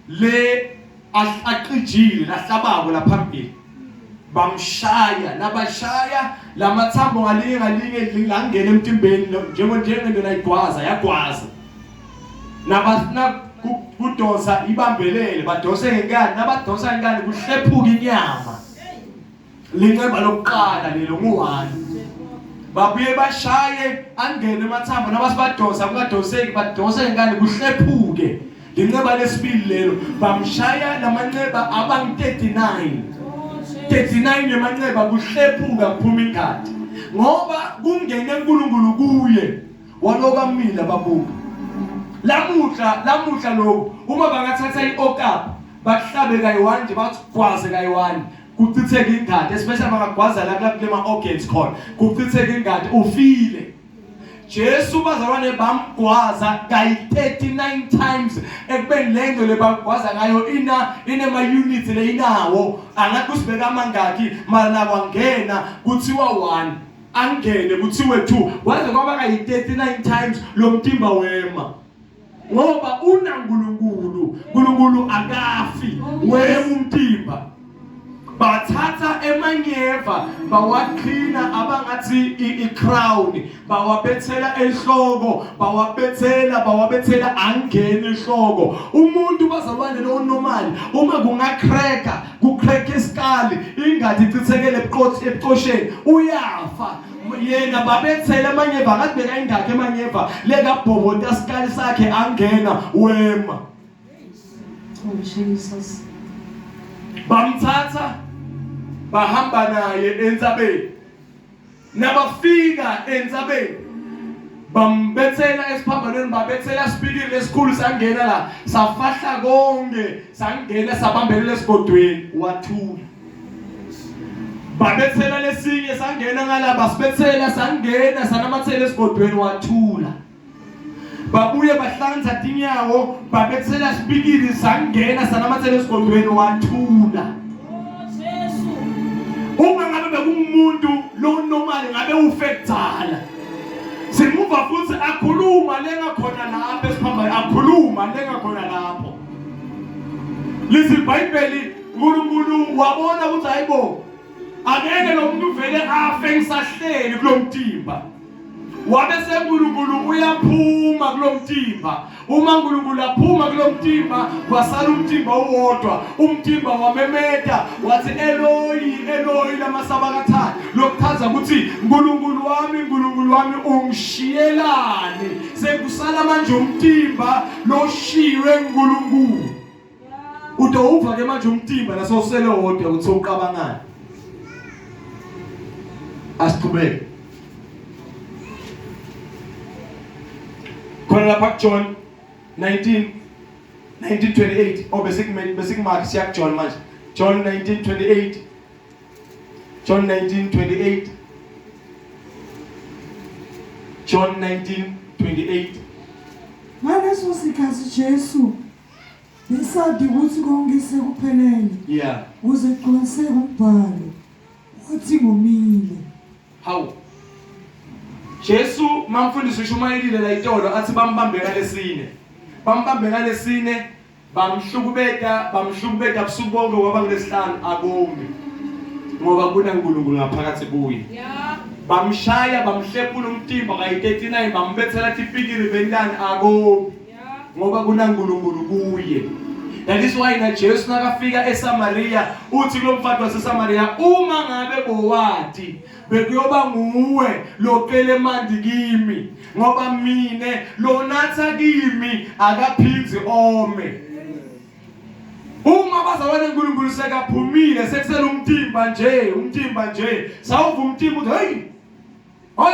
le aqijile lahlabako laphambili bamshaya labashaya lamathambo ngalinge langena emtimbeni njengento ayigwaza yagwaza nabasina kudosa ibambelele badose ngenkani nabadosa ngenkani kuhlephuka inyama linceba lokuqala lelo ngu1 babuye bashaye angene emathambo nabasibadosa kungadoseki badosa ngenkani kuhlephuke linceba lesibili lelo bamshaya lamanxeba abangu39 yemanxeba kuhlephuka kuphuma inkadi ngoba kungene uNkulunkulu kuye walokamila babuka lamuhla lokho uma bangathatha iokap bakuhlabe kayi1 nje bathgwaze kayi1 kuchitheka ingadi especially bangagwaza la kulema organs khona kuchitheka ingadi ufile Jesu bazalwane bamgwaza kayi39 times ekubeni lento lebagwaza ngayo inema units le inawo angathi usibeka amangaki mara nakwangena kuthiwa 1 angene kuthiwe 2 waze kwaba kayi39 times lo mtimba wema ngoba uNkulunkulu akafi wema umtimba bathatha emanyeva bawaqhina abangathi icrown bawabethela ehloko bawabethela angene ehloko umuntu bazalwane lo normal uma kungacracka kucrack iskali ingadi icithekele ebucosheni uyafa yena babethela emanyeva ngathi beka ingakhe emanyeva leka bhobota iskali sakhe angena wema Jesus bamthatha bahamba naye entsabeni nabafika entsabeni bambethela esiphambanweni babethela speaking lesikhulu sangena la safahla konke sangena sabambelela esigodweni wathula babethela lesinye sangena ngala basibethela sangena sanamathela esigodweni wathula babuye bahlanza tinyawo babethela speaking sangena sanamathela esigodweni wathula uma ngabe bekumuntu lo normal ngabe ufekuthala simuva futhi akhuluma lengakhona lapho esiphambana akhuluma lengakhona lapho lithi iBhayibheli uNkulunkulu wabona ukuthi hayibo angeke lo muntu vele afe ngisahleli kulomtimba wabe seNkulunkulu uyaphuma kulomtimba uma uNkulunkulu aphuma kulomtimba kwasala umtimba uwodwa umtimba wamemeda wathi Eloi lamasabakathana lokuchaza ukuthi Nkulunkulu wami ungishiyelani sekusala manje umtimba loshiwe uNkulunkulu utowuva ke manje umtimba naso sele wodwa uthi uqabangani asiqhubeke khona lapha John 19:28 besikmark siya John manje John 19:28 John 19:28 ngaleso sikhathi Jesu besadi ukuthi konke sekuphelele yeah uze qiniseke umbhalo wathi ngomile how Jesu mamfundisi ushumayelile la itolo athi bambambeka lesine bamhlukubeka busuku bonke kwaba ngolesihlanu akomi ngoba kunaNkulunkulu ngaphakathi kuye bamshaya bamhlephula umtimba kayi39 bambethela tipikiri bentani akomi ngoba kunaNkulunkulu kuye. That is why na Jesu nakafika eSamaria uthi kulomfati waseSamaria uma ngabe bowati bekuyoba nguwe lokele mandi kimi ngoba mine lonatha kimi akaphinzi ome. Uma bazalwane uNkulunkulu sekaphumile sekusela umtimba nje sawuva umtimba uthi hey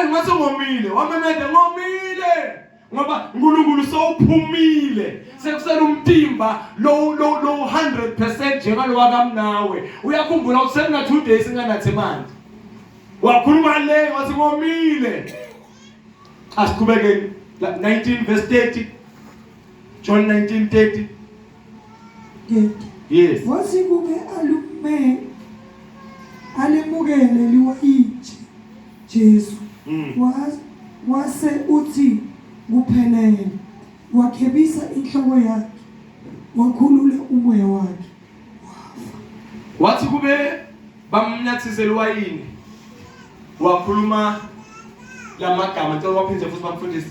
ngathi ngomile wamemede ngomile ngoba uNkulunkulu sowuphumile sekusela umtimba lo 100% njengalo wakamnawe uyakhumbula ukuthi sekuna 2 days inganathi manje wakhuluma le wathi ngomile. Asiqhubeke 19 verse 30. John 19:30. Yes. Wathi kube alemukele liwayini Jesu. Wase uthi kuphelele. Wakhebisa inhloko yakhe. Wakhulula umoya wakhe. Wathi kube bamnyathise liwayini. Wakhuluma lamagama ngicela waphinde futhi bamfundise.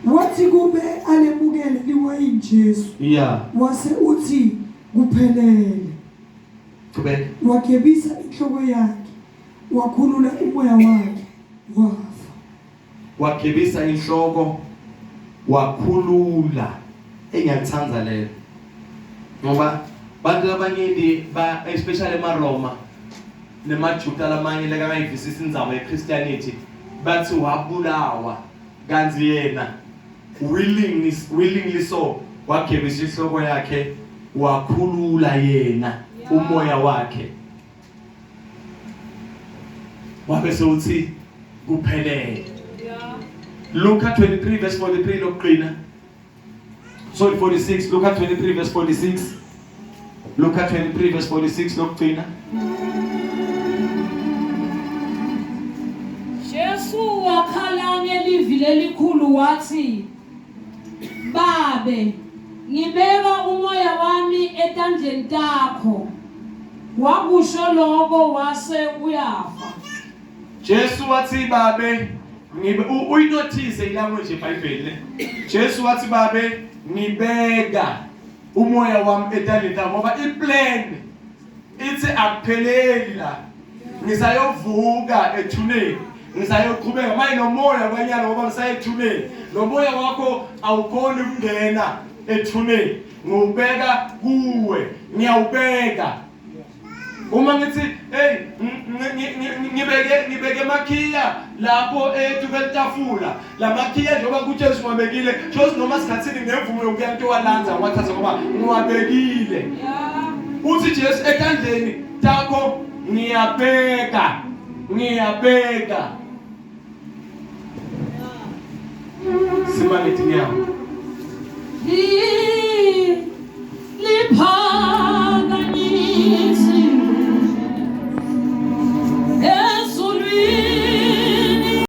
Wathi kube alemukele liwayini Jesu. Yeah. Wase uthi kuphelele. Kube Wakhebisa inhloko yakhe. Wakhulula umoya wakhe. Wafa. Wakhebisa inhloko wakhulula. Engiyathanza lelo. Ngoba bantu abaningi especially eMaroma nemaJuda lamanye lekayivisisa indzaba yeChristianity bathi wabulawa kanti yena willingly so wakhebisa inhloko yakhe wakhulula yena umoya wakhe. Wabe sewuthi kuphelele. Luka 23 verse 43 lokuqina. Sorry, 46. Luka 23 verse 46. Luka 23 verse 46 lokuqina. Jesu wakhala ngelizwi elikhulu wathi, Babe, ngibeka umoya wami etandleni takho. Wakusho lokho wase uyafa. Jesu wathi babe, uyinothise ilanguage eBhayibheli. Jesu wathi babe, ngibeka umoya wami etandleni takho ngoba iplan ithi akupheleli la. Ngisayovuka ethuneni. Ngisayoqhubeka manje nomoya kwanyana ngoba ngisayethuneni. Nomoya wakho awukhona ukungena ethuneni. Ngubeka kuwe, ngiyawubeka. Uma ngithi hey ngibeke makhiya lapho etukelitafula la makhiya njengoba kuJesu ngwabekile Jesu noma sikhathini ngemvumo yokuya into walanza wathatha ngoba ngwabekile. Uthi Jesu etandleni takho ngiyabeka. Simba ngithi ngiyawo